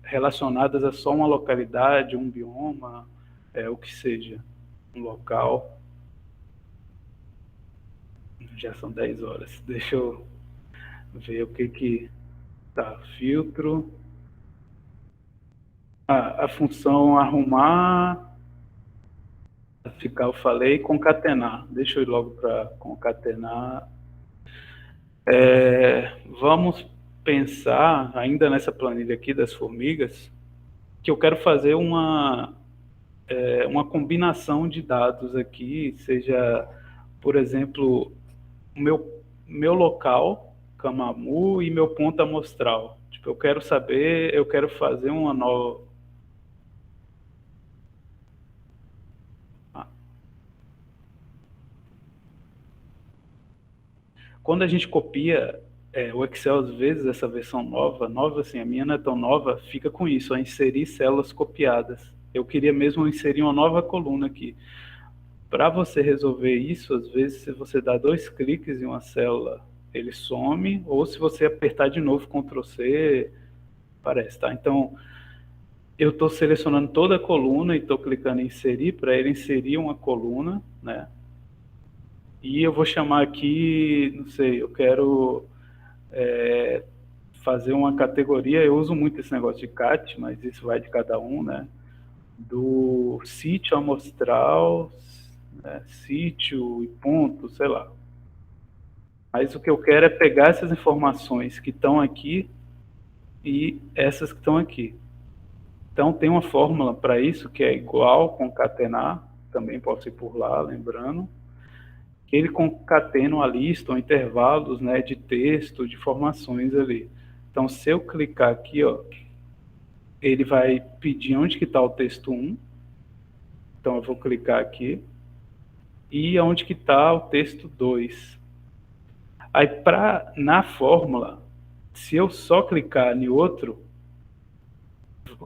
Speaker 1: relacionadas a só uma localidade, um bioma, o que seja, um local. Já são 10 horas. Deixa eu ver o que tá. Filtro. A função arrumar, ficar, eu falei, concatenar. Deixa eu ir logo para concatenar. Vamos pensar, ainda nessa planilha aqui das formigas, que eu quero fazer uma combinação de dados aqui, seja, por exemplo, o meu local, Camamu, e meu ponto amostral. Tipo, eu quero fazer uma nova... Quando a gente copia o Excel, às vezes, essa versão nova assim, a minha não é tão nova, fica com isso, a inserir células copiadas. Eu queria mesmo inserir uma nova coluna aqui. Para você resolver isso, às vezes, se você dá 2 cliques em uma célula, ele some, ou se você apertar de novo Ctrl C, aparece, tá? Então, eu estou selecionando toda a coluna e estou clicando em inserir, para ele inserir uma coluna, né? E eu vou chamar aqui, não sei, eu quero fazer uma categoria, eu uso muito esse negócio de CAT, mas isso vai de cada um, né? Do sítio amostral, né? Sítio e ponto, sei lá. Mas o que eu quero é pegar essas informações que estão aqui e essas que estão aqui. Então, tem uma fórmula para isso, que é igual concatenar, também posso ir por lá, lembrando, que ele concatena uma lista ou intervalos, né, de texto, de informações ali. Então, se eu clicar aqui, ó, ele vai pedir onde que está o texto 1. Então, eu vou clicar aqui. E onde que está o texto 2. Aí, na fórmula, se eu só clicar em outro,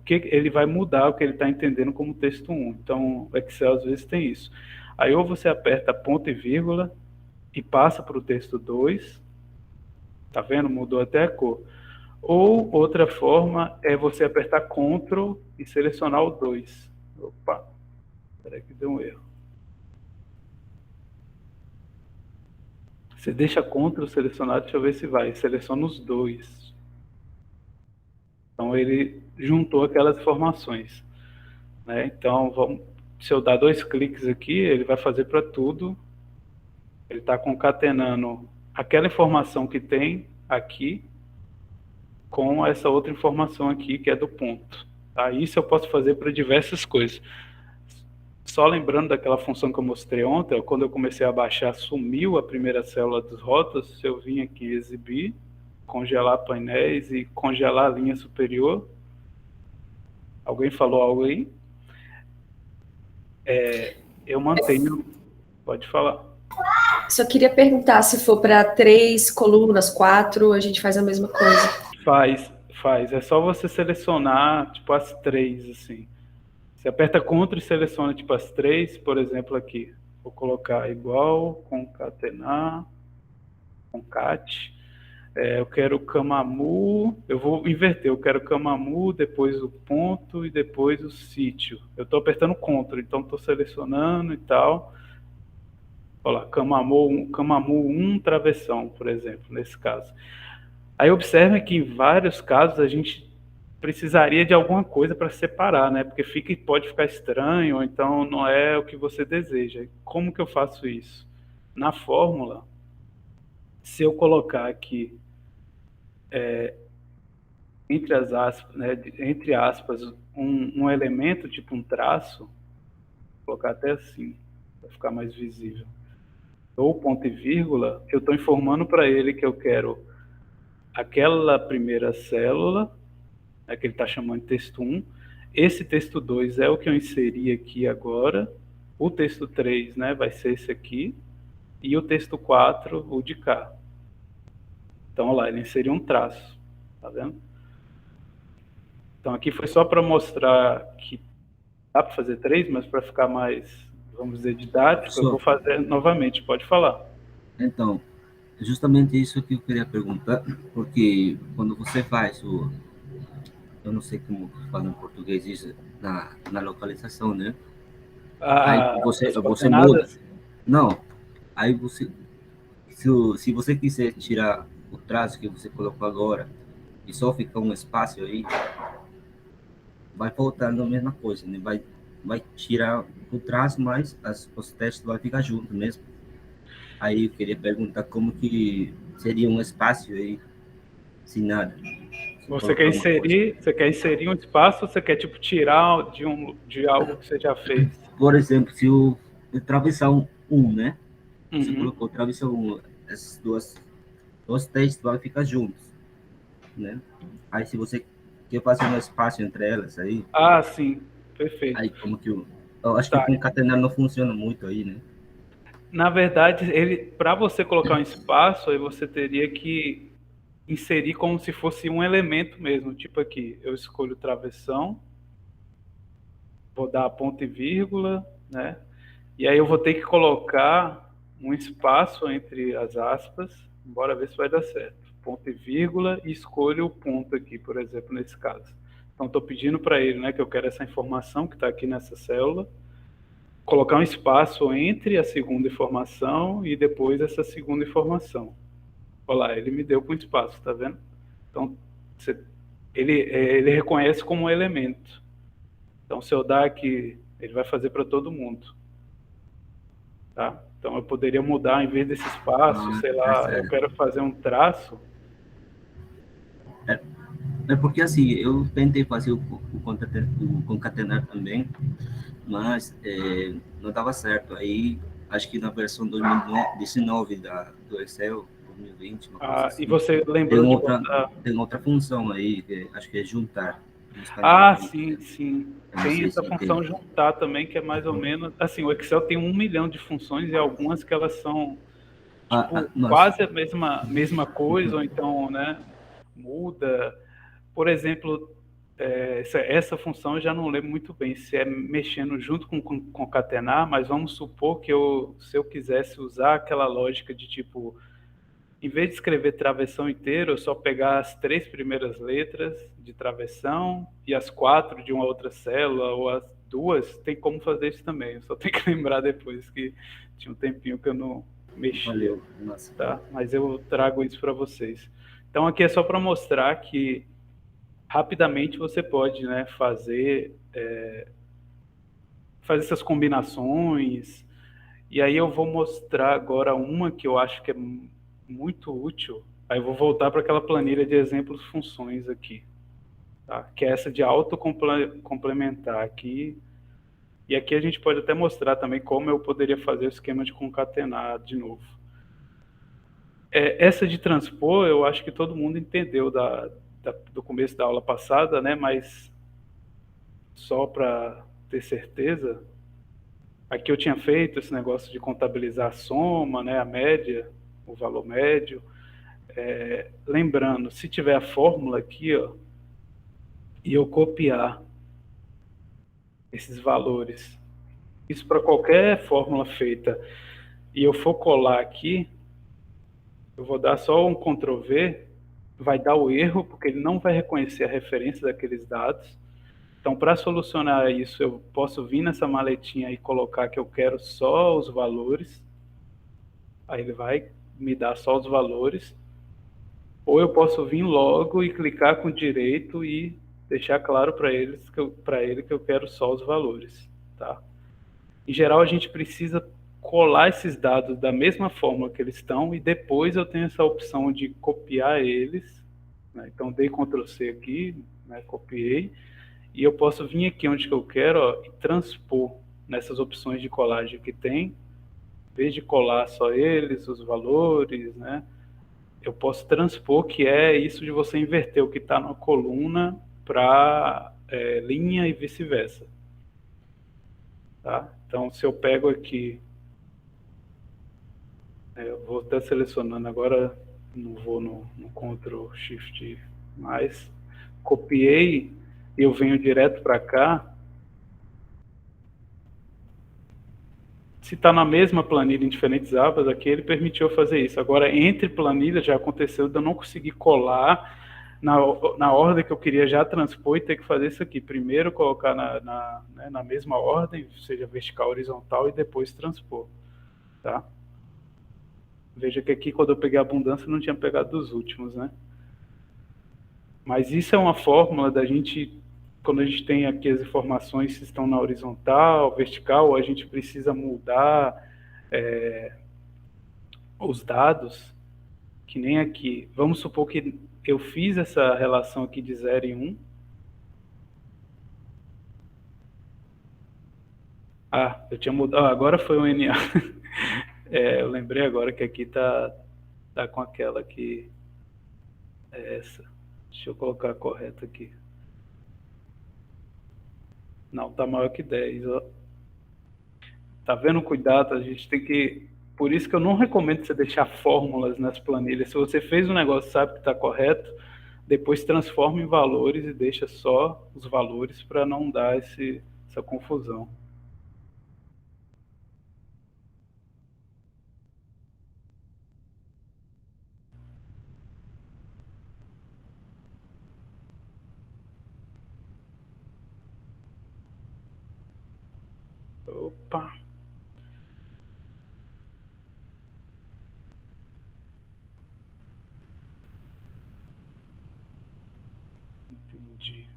Speaker 1: ele vai mudar o que ele está entendendo como texto 1. Então, o Excel às vezes tem isso. Aí ou você aperta ponto e vírgula e passa para o texto 2. Tá vendo? Mudou até a cor. Ou outra forma é você apertar Ctrl e selecionar o 2. Opa, espera aí que deu um erro. Você deixa Ctrl selecionado, deixa eu ver se vai. Seleciona os 2. Então ele juntou aquelas informações, né? Então, se eu dar 2 cliques aqui, ele vai fazer para tudo. Ele está concatenando aquela informação que tem aqui com essa outra informação aqui, que é do ponto. Tá? Isso eu posso fazer para diversas coisas. Só lembrando daquela função que eu mostrei ontem, quando eu comecei a baixar, sumiu a primeira célula dos rótulos. Se eu vim aqui em exibir, congelar painéis e congelar a linha superior. Alguém falou algo aí? Eu mantenho... Pode falar.
Speaker 3: Só queria perguntar se for para 3 colunas, 4, a gente faz a mesma coisa.
Speaker 1: Faz. É só você selecionar, tipo, as 3, assim. Você aperta Ctrl e seleciona, tipo, as 3, por exemplo, aqui. Vou colocar igual, concatenar, concat. Eu quero Camamu, eu vou inverter, eu quero Camamu, depois o ponto e depois o sítio. Eu estou apertando Ctrl, então estou selecionando e tal. Olha lá, Camamu 1 travessão, por exemplo, nesse caso. Aí observe que em vários casos a gente precisaria de alguma coisa para separar, né? Porque pode ficar estranho, ou então não é o que você deseja. Como que eu faço isso? Na fórmula, se eu colocar aqui entre as aspas, né, entre aspas, um elemento, tipo um traço, vou colocar até assim, para ficar mais visível, ou ponto e vírgula, eu estou informando para ele que eu quero aquela primeira célula, né, que ele está chamando de texto 1, esse texto 2 é o que eu inseri aqui agora, o texto 3, né, vai ser esse aqui, e o texto 4, o de cá. Então, olha lá, ele inseriu um traço, tá vendo? Então, aqui foi só para mostrar que dá para fazer 3, mas para ficar mais, vamos dizer, didático, eu vou fazer novamente, pode falar.
Speaker 5: Então, é justamente isso que eu queria perguntar, porque quando você faz eu não sei como fala em português isso, na localização, né? Aí você muda. Não, aí se você quiser tirar o traço que você colocou agora e só ficar um espaço aí, vai voltando a mesma coisa, né? Vai tirar o traço, mas os testes vão ficar juntos mesmo. Aí eu queria perguntar como que seria um espaço aí, sem nada.
Speaker 1: Você quer inserir um espaço ou você quer tipo tirar de algo que você já fez?
Speaker 5: Por exemplo, se o travessão 1, né? Você
Speaker 1: Uhum.
Speaker 5: colocou travessão 1, essas dois testes vão ficar juntos, né? Aí se você quer fazer um espaço entre elas aí,
Speaker 1: Ah, sim, perfeito.
Speaker 5: aí como que eu acho que
Speaker 1: Tá.
Speaker 5: concatenar não funciona muito aí, né?
Speaker 1: Na verdade, para você colocar um espaço, aí você teria que inserir como se fosse um elemento mesmo. Tipo aqui, eu escolho travessão, vou dar ponto e vírgula, né? E aí eu vou ter que colocar um espaço entre as aspas, bora ver se vai dar certo. Ponto e vírgula, e escolho o ponto aqui, por exemplo, nesse caso. Então, estou pedindo para ele, né, que eu quero essa informação que está aqui nessa célula, colocar um espaço entre a segunda informação e depois essa segunda informação. Olha lá, ele me deu com espaço, tá vendo? Então, ele reconhece como um elemento. Então, se eu dar aqui, ele vai fazer para todo mundo. Tá? Então, eu poderia mudar, em vez desse espaço, sei lá, eu quero fazer um traço.
Speaker 5: É porque assim, eu tentei fazer o concatenar também, mas não dava certo. Aí, acho que na versão 2019 do Excel, 2020, uma coisa assim,
Speaker 1: E você lembrou de botar...
Speaker 5: Tem outra função aí, que acho que é juntar.
Speaker 1: Sim. Tem essa função
Speaker 5: tem.
Speaker 1: juntar também, que é mais ou menos... Assim, o Excel tem 1 milhão de funções e algumas que elas são quase a mesma coisa, ou então, né, muda. Por exemplo, essa função eu já não lembro muito bem se é mexendo junto com concatenar, mas vamos supor que se eu quisesse usar aquela lógica de tipo, em vez de escrever travessão inteiro, eu só pegar as 3 primeiras letras de travessão e as 4 de uma outra célula, ou as 2, tem como fazer isso também. Eu só tenho que lembrar depois que tinha um tempinho que eu não mexia.
Speaker 5: Valeu. Nossa.
Speaker 1: Tá? Mas eu trago isso para vocês. Então aqui é só para mostrar que rapidamente você pode, né, fazer essas combinações. E aí eu vou mostrar agora uma que eu acho que é muito útil. Aí eu vou voltar para aquela planilha de exemplos funções aqui, tá? Que é essa de autocomplementar aqui. E aqui a gente pode até mostrar também como eu poderia fazer o esquema de concatenar de novo. Essa de transpor, eu acho que todo mundo entendeu do começo da aula passada, né? Mas só para ter certeza, aqui eu tinha feito esse negócio de contabilizar a soma, né? A média, o valor médio. Lembrando, se tiver a fórmula aqui, ó, e eu copiar esses valores, isso para qualquer fórmula feita, e eu for colar aqui, eu vou dar só um Ctrl V, vai dar o erro, porque ele não vai reconhecer a referência daqueles dados. Então, para solucionar isso, eu posso vir nessa maletinha e colocar que eu quero só os valores. Aí ele vai me dar só os valores. Ou eu posso vir logo e clicar com direito e deixar claro para ele que eu quero só os valores. Tá? Em geral, a gente precisa colar esses dados da mesma forma que eles estão e depois eu tenho essa opção de copiar eles. Né? Então, dei Ctrl C aqui, né? Copiei. E eu posso vir aqui onde que eu quero, ó, e transpor nessas opções de colagem que tem. Em vez de colar só eles, os valores, né? Eu posso transpor, que é isso de você inverter o que está na coluna para linha e vice-versa. Tá? Então, se eu pego aqui, eu vou até selecionando agora, não vou no Ctrl Shift mais, copiei e eu venho direto para cá. Se está na mesma planilha em diferentes abas, aqui ele permitiu fazer isso. Agora, entre planilhas já aconteceu de eu não conseguir colar na ordem que eu queria já transpor e ter que fazer isso aqui. Primeiro colocar na mesma ordem, seja vertical, horizontal, e depois transpor. Tá? Veja que aqui, quando eu peguei a abundância, eu não tinha pegado dos últimos, né? Mas isso é uma fórmula da gente, quando a gente tem aqui as informações que estão na horizontal, vertical, a gente precisa mudar os dados, que nem aqui. Vamos supor que eu fiz essa relação aqui de 0 e 1. Eu tinha mudado. Agora foi o NA. Eu lembrei agora que aqui tá com aquela que é essa. Deixa eu colocar a correta aqui. Não, tá maior que 10, ó. Tá vendo? Cuidado, a gente tem que... Por isso que eu não recomendo você deixar fórmulas nas planilhas. Se você fez um negócio e sabe que está correto, depois transforma em valores e deixa só os valores para não dar essa confusão. Opa! Entendi.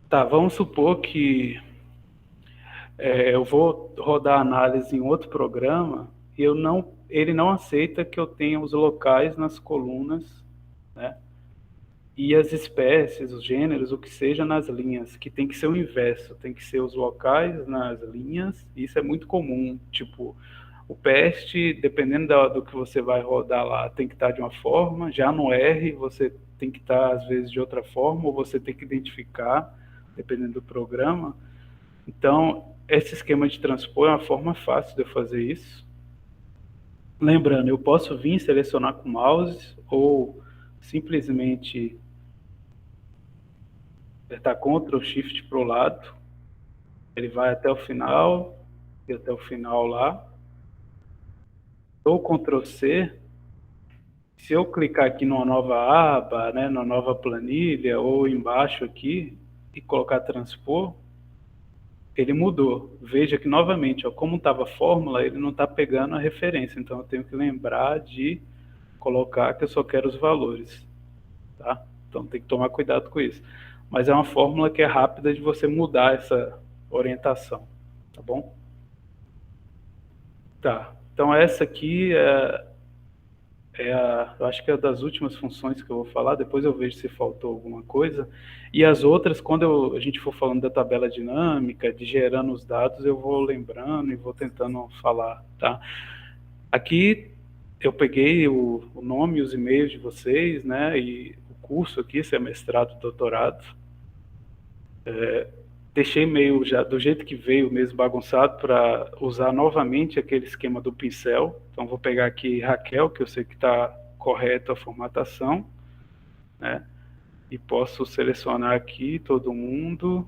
Speaker 1: Tá, vamos supor que eu vou rodar análise em outro programa e ele não aceita que eu tenha os locais nas colunas, né? E as espécies, os gêneros, o que seja nas linhas, que tem que ser o inverso, tem que ser os locais nas linhas. Isso é muito comum, tipo, o PEST, dependendo do que você vai rodar lá, tem que estar de uma forma, já no R você tem que estar, às vezes, de outra forma, ou você tem que identificar, dependendo do programa. Então, esse esquema de transpor é uma forma fácil de eu fazer isso. Lembrando, eu posso vir selecionar com o mouse, ou simplesmente apertar Ctrl Shift para o lado, ele vai até o final, e até o final lá, ou Ctrl C, se eu clicar aqui numa nova aba, né, numa nova planilha, ou embaixo aqui, e colocar transpor, ele mudou. Veja que novamente, ó, como estava a fórmula, ele não está pegando a referência, então eu tenho que lembrar de colocar que eu só quero os valores, tá? Então tem que tomar cuidado com isso. Mas é uma fórmula que é rápida de você mudar essa orientação, tá bom? Tá, então essa aqui eu acho que é das últimas funções que eu vou falar, depois eu vejo se faltou alguma coisa. E as outras, quando a gente for falando da tabela dinâmica, de gerando os dados, eu vou lembrando e vou tentando falar, tá? Aqui eu peguei o nome e os e-mails de vocês, né, e o curso aqui, se é mestrado, doutorado. Deixei meio já do jeito que veio mesmo bagunçado para usar novamente aquele esquema do pincel. Então vou pegar aqui Raquel, que eu sei que está correta a formatação, né? E posso selecionar aqui todo mundo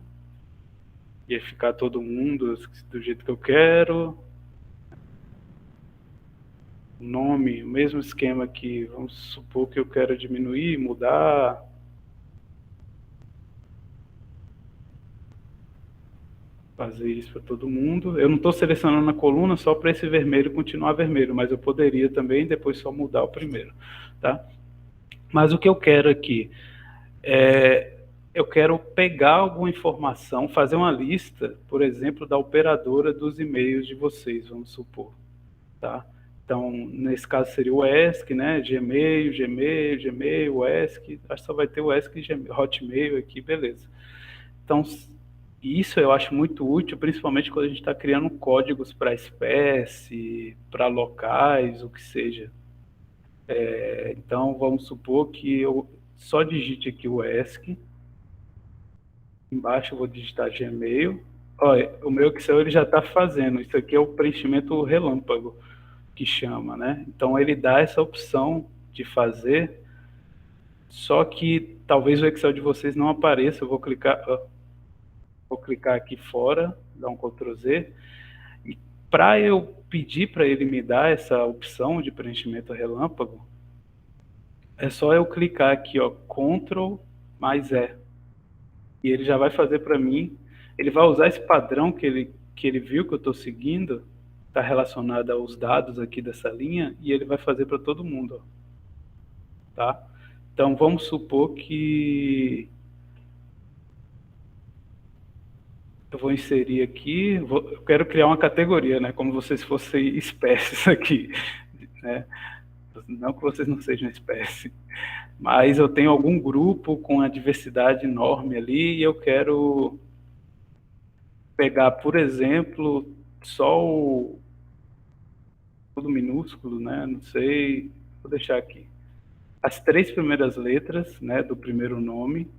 Speaker 1: e ficar todo mundo do jeito que eu quero. O nome, o mesmo esquema aqui, vamos supor que eu quero diminuir, mudar. Fazer isso para todo mundo. Eu não estou selecionando a coluna só para esse vermelho continuar vermelho, mas eu poderia também depois só mudar o primeiro, tá? Mas o que eu quero aqui eu quero pegar alguma informação, fazer uma lista, por exemplo, da operadora dos e-mails de vocês, vamos supor, tá? Então, nesse caso seria o ESC, né? Gmail, ESC, acho que só vai ter o ESC e Hotmail aqui, beleza. Então, isso eu acho muito útil, principalmente quando a gente está criando códigos para espécie, para locais, o que seja. Então, vamos supor que eu só digite aqui o ESC. Embaixo eu vou digitar Gmail. Olha, o meu Excel ele já está fazendo. Isso aqui é o preenchimento relâmpago, que chama, né? Então, ele dá essa opção de fazer, só que talvez o Excel de vocês não apareça. Eu vou clicar aqui fora, dar um Ctrl Z, e para eu pedir para ele me dar essa opção de preenchimento relâmpago, é só eu clicar aqui, ó, Ctrl mais E, e ele já vai fazer para mim. Ele vai usar esse padrão que ele que ele viu que eu estou seguindo está relacionada aos dados aqui dessa linha e ele vai fazer para todo mundo, ó. Tá? Então, vamos supor que eu vou inserir aqui, eu quero criar uma categoria, né? Como vocês fossem espécies aqui, né? Não que vocês não sejam espécie, mas eu tenho algum grupo com a diversidade enorme ali e eu quero pegar, por exemplo, só o tudo minúsculo, né? Não sei, vou deixar aqui. As 3 primeiras letras, né, do primeiro nome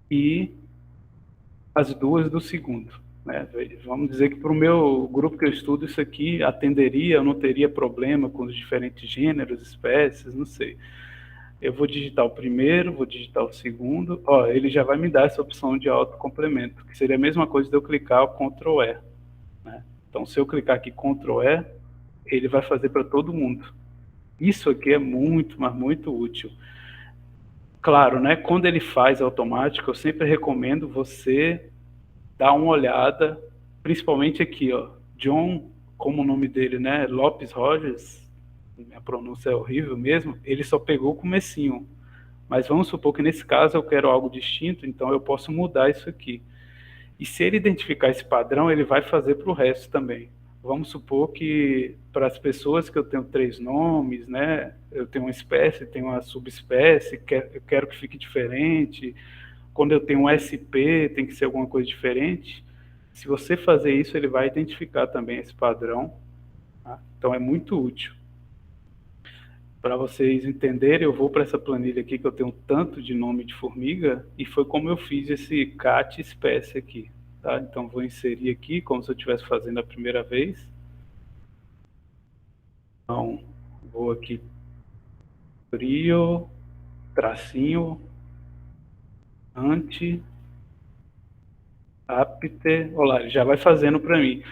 Speaker 1: e as 2 do segundo, né? Vamos dizer que para o meu grupo que eu estudo isso aqui atenderia, eu não teria problema com os diferentes gêneros, espécies, não sei. Eu vou digitar o primeiro, vou digitar o segundo, ó, ele já vai me dar essa opção de autocomplemento, que seria a mesma coisa de eu clicar o Ctrl E, né? Então, se eu clicar aqui Ctrl E, ele vai fazer para todo mundo. Isso aqui é muito, mas muito útil. Claro, né? Quando ele faz automático, eu sempre recomendo você dar uma olhada, principalmente aqui, ó, John, como o nome dele, né? Lopes Rogers, minha pronúncia é horrível mesmo, ele só pegou o comecinho. Mas vamos supor que nesse caso eu quero algo distinto, então eu posso mudar isso aqui. E se ele identificar esse padrão, ele vai fazer para o resto também. Vamos supor que para as pessoas que eu tenho 3 nomes, né? Eu tenho uma espécie, tenho uma subespécie, eu quero que fique diferente. Quando eu tenho um SP, tem que ser alguma coisa diferente. Se você fazer isso, ele vai identificar também esse padrão, tá? Então é muito útil. Para vocês entenderem, eu vou para essa planilha aqui que eu tenho tanto de nome de formiga e foi como eu fiz esse cat espécie aqui. Tá? Então, vou inserir aqui, como se eu estivesse fazendo a primeira vez. Então, vou aqui, trio, tracinho, anti, apte, olha lá, ele já vai fazendo para mim.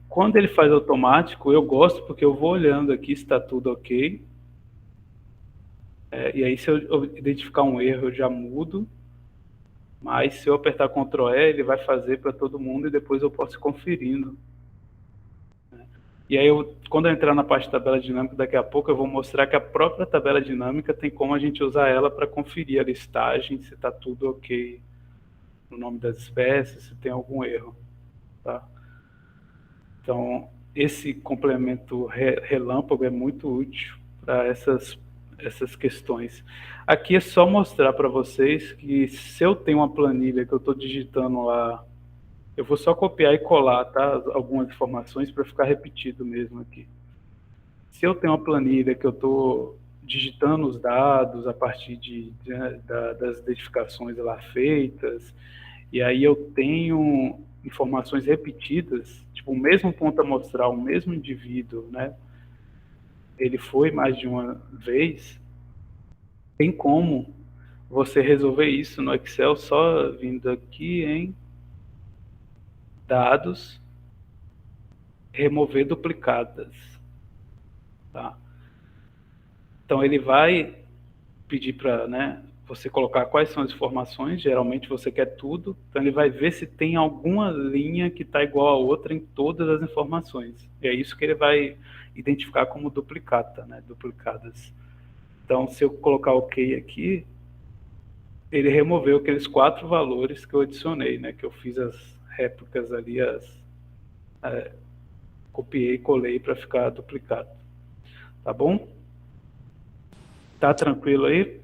Speaker 1: Quando ele faz automático, eu gosto porque eu vou olhando aqui se está tudo ok. E aí, se eu identificar um erro, eu já mudo. Mas se eu apertar Ctrl E, ele vai fazer para todo mundo e depois eu posso ir conferindo. E aí, quando eu entrar na parte de tabela dinâmica, daqui a pouco eu vou mostrar que a própria tabela dinâmica tem como a gente usar ela para conferir a listagem, se está tudo ok no nome das espécies, se tem algum erro. Tá? Então, esse complemento relâmpago é muito útil para essas questões. Aqui é só mostrar para vocês que se eu tenho uma planilha que eu estou digitando lá, eu vou só copiar e colar, tá? Algumas informações para ficar repetido mesmo aqui. Se eu tenho uma planilha que eu estou digitando os dados a partir das identificações lá feitas, e aí eu tenho informações repetidas, tipo o mesmo ponto amostral, o mesmo indivíduo, né? Ele foi mais de uma vez, tem como você resolver isso no Excel só vindo aqui em dados, remover duplicadas, tá? Então ele vai pedir para, né, você colocar quais são as informações, geralmente você quer tudo, então ele vai ver se tem alguma linha que está igual a outra em todas as informações. E é isso que ele vai identificar como duplicata, né, duplicadas. Então, se eu colocar OK aqui, ele removeu aqueles 4 valores que eu adicionei, né? Que eu fiz as réplicas ali, copiei e colei para ficar duplicado. Tá bom? Tá tranquilo aí?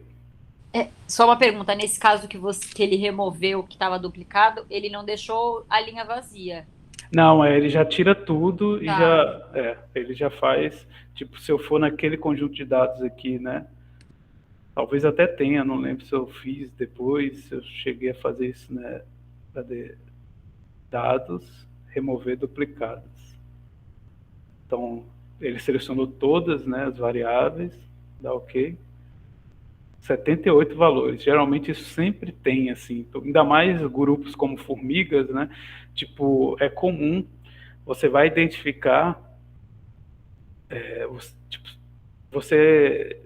Speaker 2: Só uma pergunta, nesse caso que ele removeu o que estava duplicado, ele não deixou a linha vazia.
Speaker 1: Não, ele já tira tudo e
Speaker 2: Tá.
Speaker 1: ele já faz, tipo, se eu for naquele conjunto de dados aqui, né? Talvez até tenha, não lembro se eu fiz depois, se eu cheguei a fazer isso, né? Cadê? Dados, remover duplicados. Então, ele selecionou todas, né, as variáveis, dá OK. 78 valores. Geralmente isso sempre tem, assim, ainda mais grupos como formigas, né? Tipo, é comum, você vai identificar, você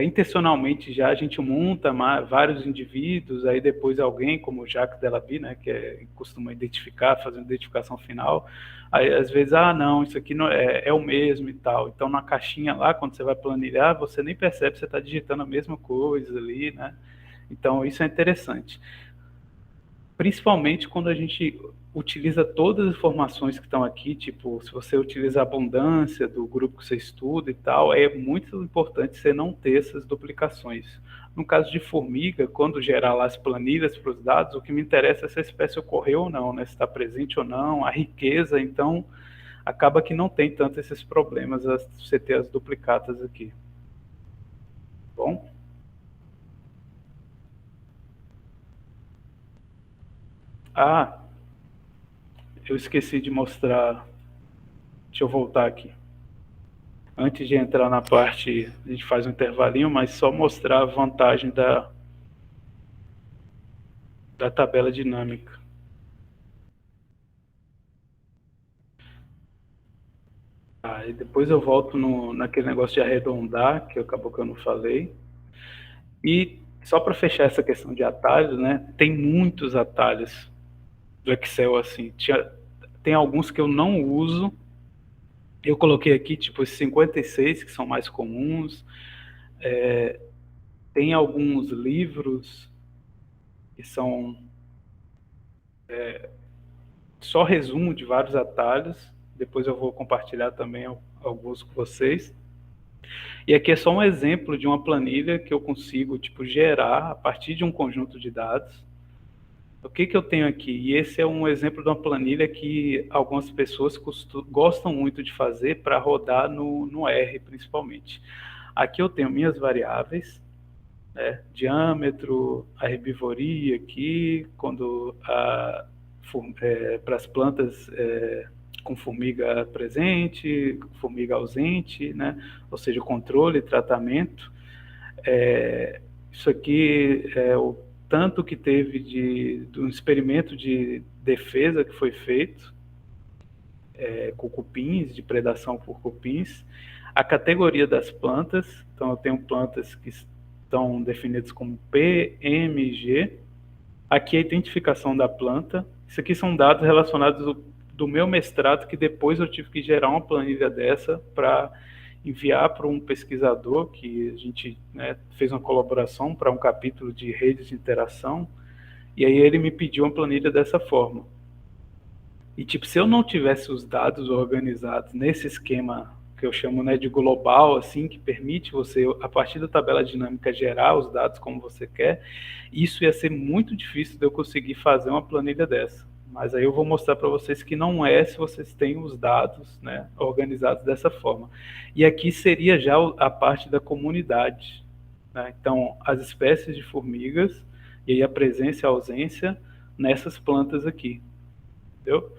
Speaker 1: intencionalmente já a gente monta vários indivíduos, aí depois alguém, como o Jacques Delaby, né, que costuma identificar, fazer uma identificação final, aí às vezes, não, isso aqui não é o mesmo e tal. Então na caixinha lá, quando você vai planilhar, você nem percebe, você está digitando a mesma coisa ali, né? Então isso é interessante. Principalmente quando a gente utiliza todas as informações que estão aqui, tipo, se você utiliza a abundância do grupo que você estuda e tal, é muito importante você não ter essas duplicações. No caso de formiga, quando gerar lá as planilhas para os dados, o que me interessa é se a espécie ocorreu ou não, né? Se está presente ou não, a riqueza, então acaba que não tem tanto esses problemas você ter as duplicatas aqui. Bom? Eu esqueci de mostrar. Deixa eu voltar aqui. Antes de entrar na parte, a gente faz um intervalinho, mas só mostrar a vantagem da tabela dinâmica. E depois eu volto naquele negócio de arredondar, que acabou que eu não falei. E só para fechar essa questão de atalhos, né? Tem muitos atalhos do Excel, assim. Tem alguns que eu não uso. Eu coloquei aqui, tipo, os 56, que são mais comuns. Tem alguns livros que são só resumo de vários atalhos. Depois eu vou compartilhar também alguns com vocês. E aqui é só um exemplo de uma planilha que eu consigo, tipo, gerar a partir de um conjunto de dados. O que eu tenho aqui? E esse é um exemplo de uma planilha que algumas pessoas gostam muito de fazer para rodar no R, principalmente. Aqui eu tenho minhas variáveis, né? Diâmetro, a herbivoria aqui, quando para as plantas com formiga presente, formiga ausente, né? Ou seja, controle e tratamento. Isso aqui é o tanto que teve de um experimento de defesa que foi feito com cupins, de predação por cupins, a categoria das plantas. Então eu tenho plantas que estão definidas como P, M, G. Aqui a identificação da planta. Isso aqui são dados relacionados do meu mestrado, que depois eu tive que gerar uma planilha dessa para enviar para um pesquisador, que a gente, né, fez uma colaboração para um capítulo de redes de interação, e aí ele me pediu uma planilha dessa forma. E tipo, se eu não tivesse os dados organizados nesse esquema que eu chamo, né, de global, assim, que permite você, a partir da tabela dinâmica, gerar os dados como você quer, isso ia ser muito difícil de eu conseguir fazer uma planilha dessa. Mas aí eu vou mostrar para vocês que não é se vocês têm os dados, né, organizados dessa forma. E aqui seria já a parte da comunidade, né? Então, as espécies de formigas, e aí a presença e a ausência nessas plantas aqui, entendeu?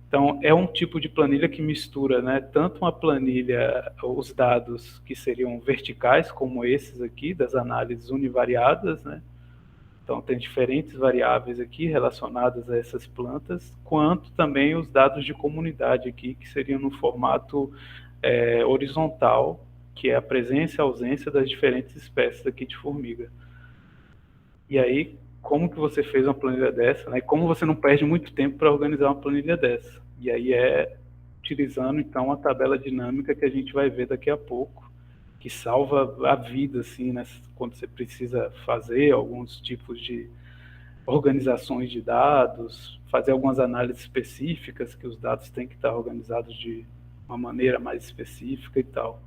Speaker 1: Então, é um tipo de planilha que mistura, né, tanto uma planilha, os dados que seriam verticais, como esses aqui, das análises univariadas, né? Então, tem diferentes variáveis aqui relacionadas a essas plantas, quanto também os dados de comunidade aqui, que seriam no formato horizontal, que é a presença e a ausência das diferentes espécies aqui de formiga. E aí, como que você fez uma planilha dessa, né? Como você não perde muito tempo para organizar uma planilha dessa? E aí utilizando, então, a tabela dinâmica que a gente vai ver daqui a pouco, que salva a vida, assim, né, quando você precisa fazer alguns tipos de organizações de dados, fazer algumas análises específicas, que os dados têm que estar organizados de uma maneira mais específica e tal.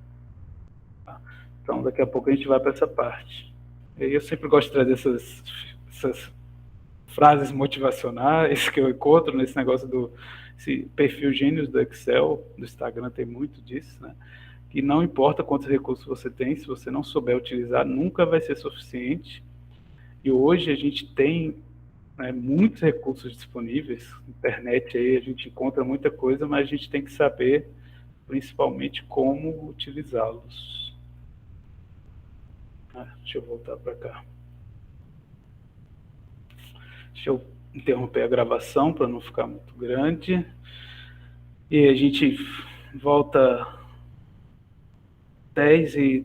Speaker 1: Tá? Então, daqui a pouco a gente vai para essa parte. E eu sempre gosto de trazer essas frases motivacionais que eu encontro nesse negócio esse perfil gênios do Excel, do Instagram tem muito disso, né? Que não importa quantos recursos você tem, se você não souber utilizar, nunca vai ser suficiente. E hoje a gente tem, né, muitos recursos disponíveis, internet aí a gente encontra muita coisa, mas a gente tem que saber, principalmente, como utilizá-los. Deixa eu voltar para cá. Deixa eu interromper a gravação para não ficar muito grande. E a gente volta 10h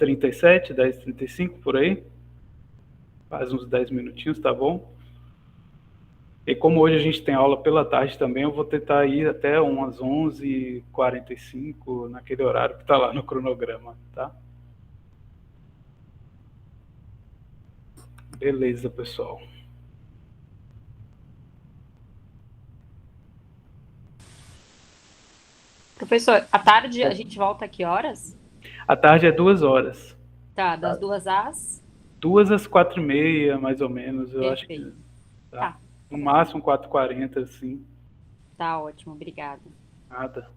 Speaker 1: 10h37, 10h35, por aí. Faz uns 10 minutinhos, tá bom? E como hoje a gente tem aula pela tarde também, eu vou tentar ir até umas 11h45, naquele horário que está lá no cronograma, tá? Beleza, pessoal.
Speaker 2: Professor, à tarde a gente volta a que horas?
Speaker 1: À tarde é 2 horas.
Speaker 2: Tá, das 2 às?
Speaker 1: 2 às 4h30, mais ou menos, eu acho que
Speaker 2: Perfeito.
Speaker 1: tá.
Speaker 2: Tá,
Speaker 1: No máximo 4h40, assim.
Speaker 2: tá ótimo, obrigada.
Speaker 1: Nada.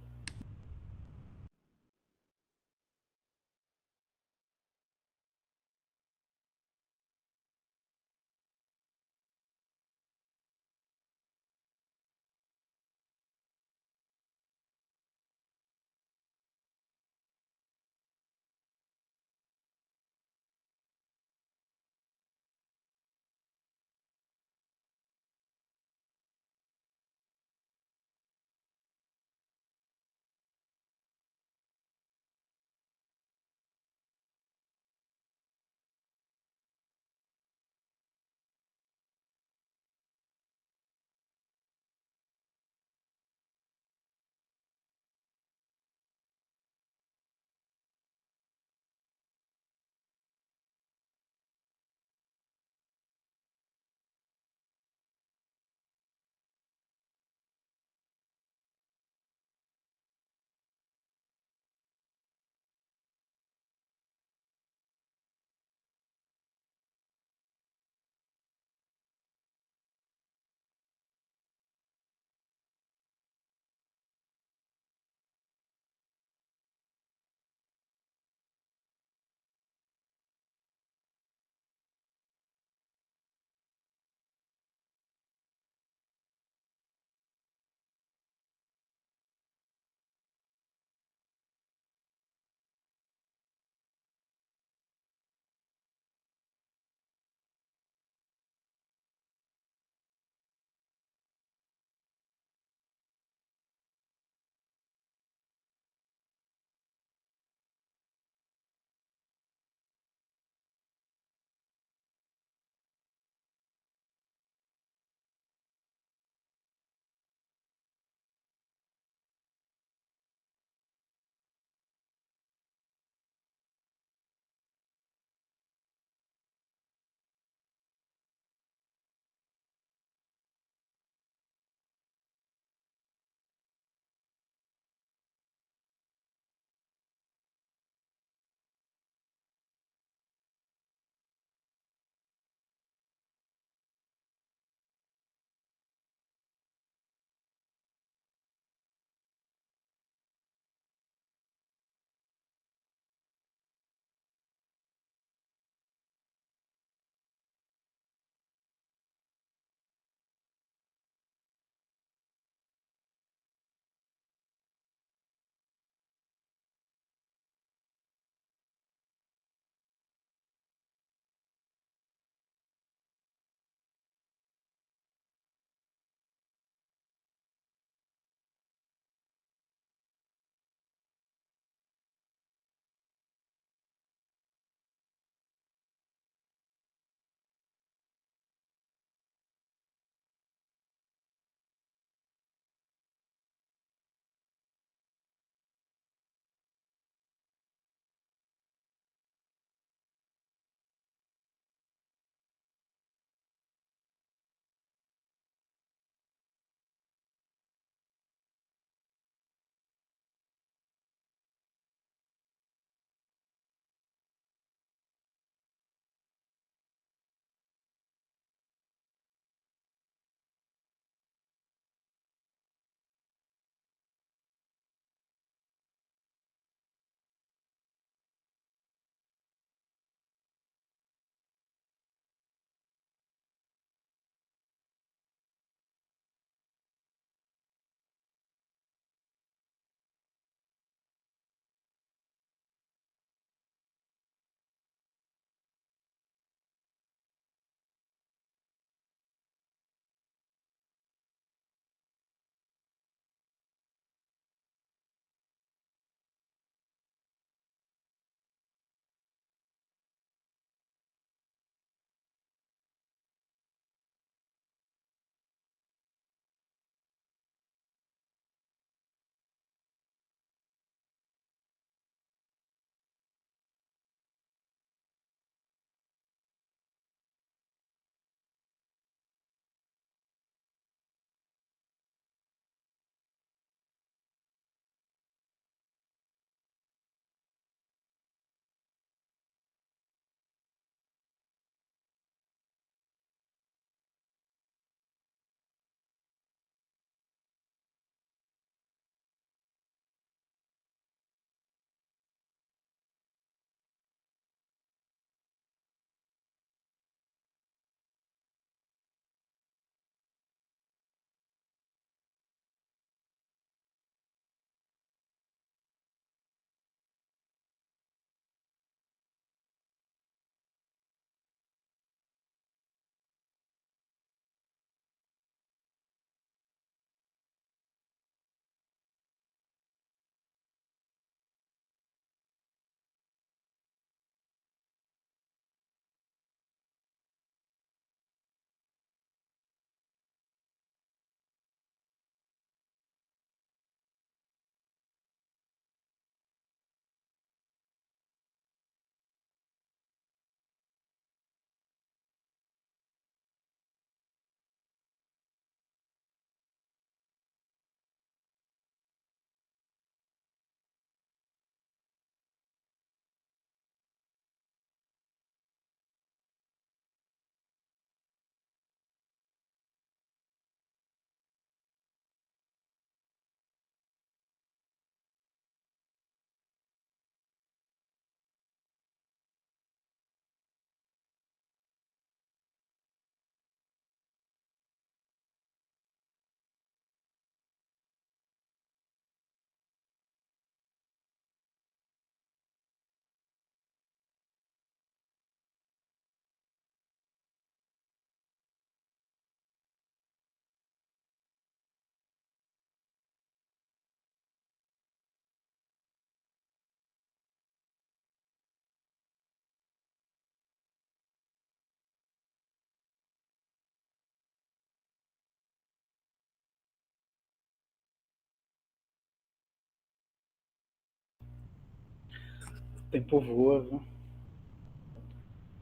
Speaker 1: tempo voa, viu?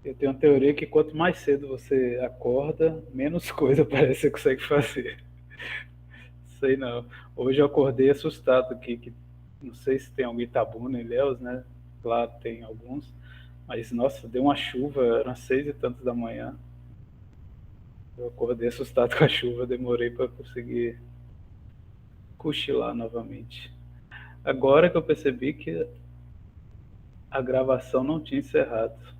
Speaker 1: Eu tenho uma teoria que quanto mais cedo você acorda, menos coisa parece que você consegue fazer. Sei não. Hoje eu acordei assustado aqui, que não sei se tem algum Itabuna em Ilhéus, né? Lá tem alguns. Mas, nossa, deu uma chuva, eram 6 e tantos da manhã. Eu acordei assustado com a chuva, demorei para conseguir cochilar novamente. Agora que eu percebi que a gravação não tinha encerrado.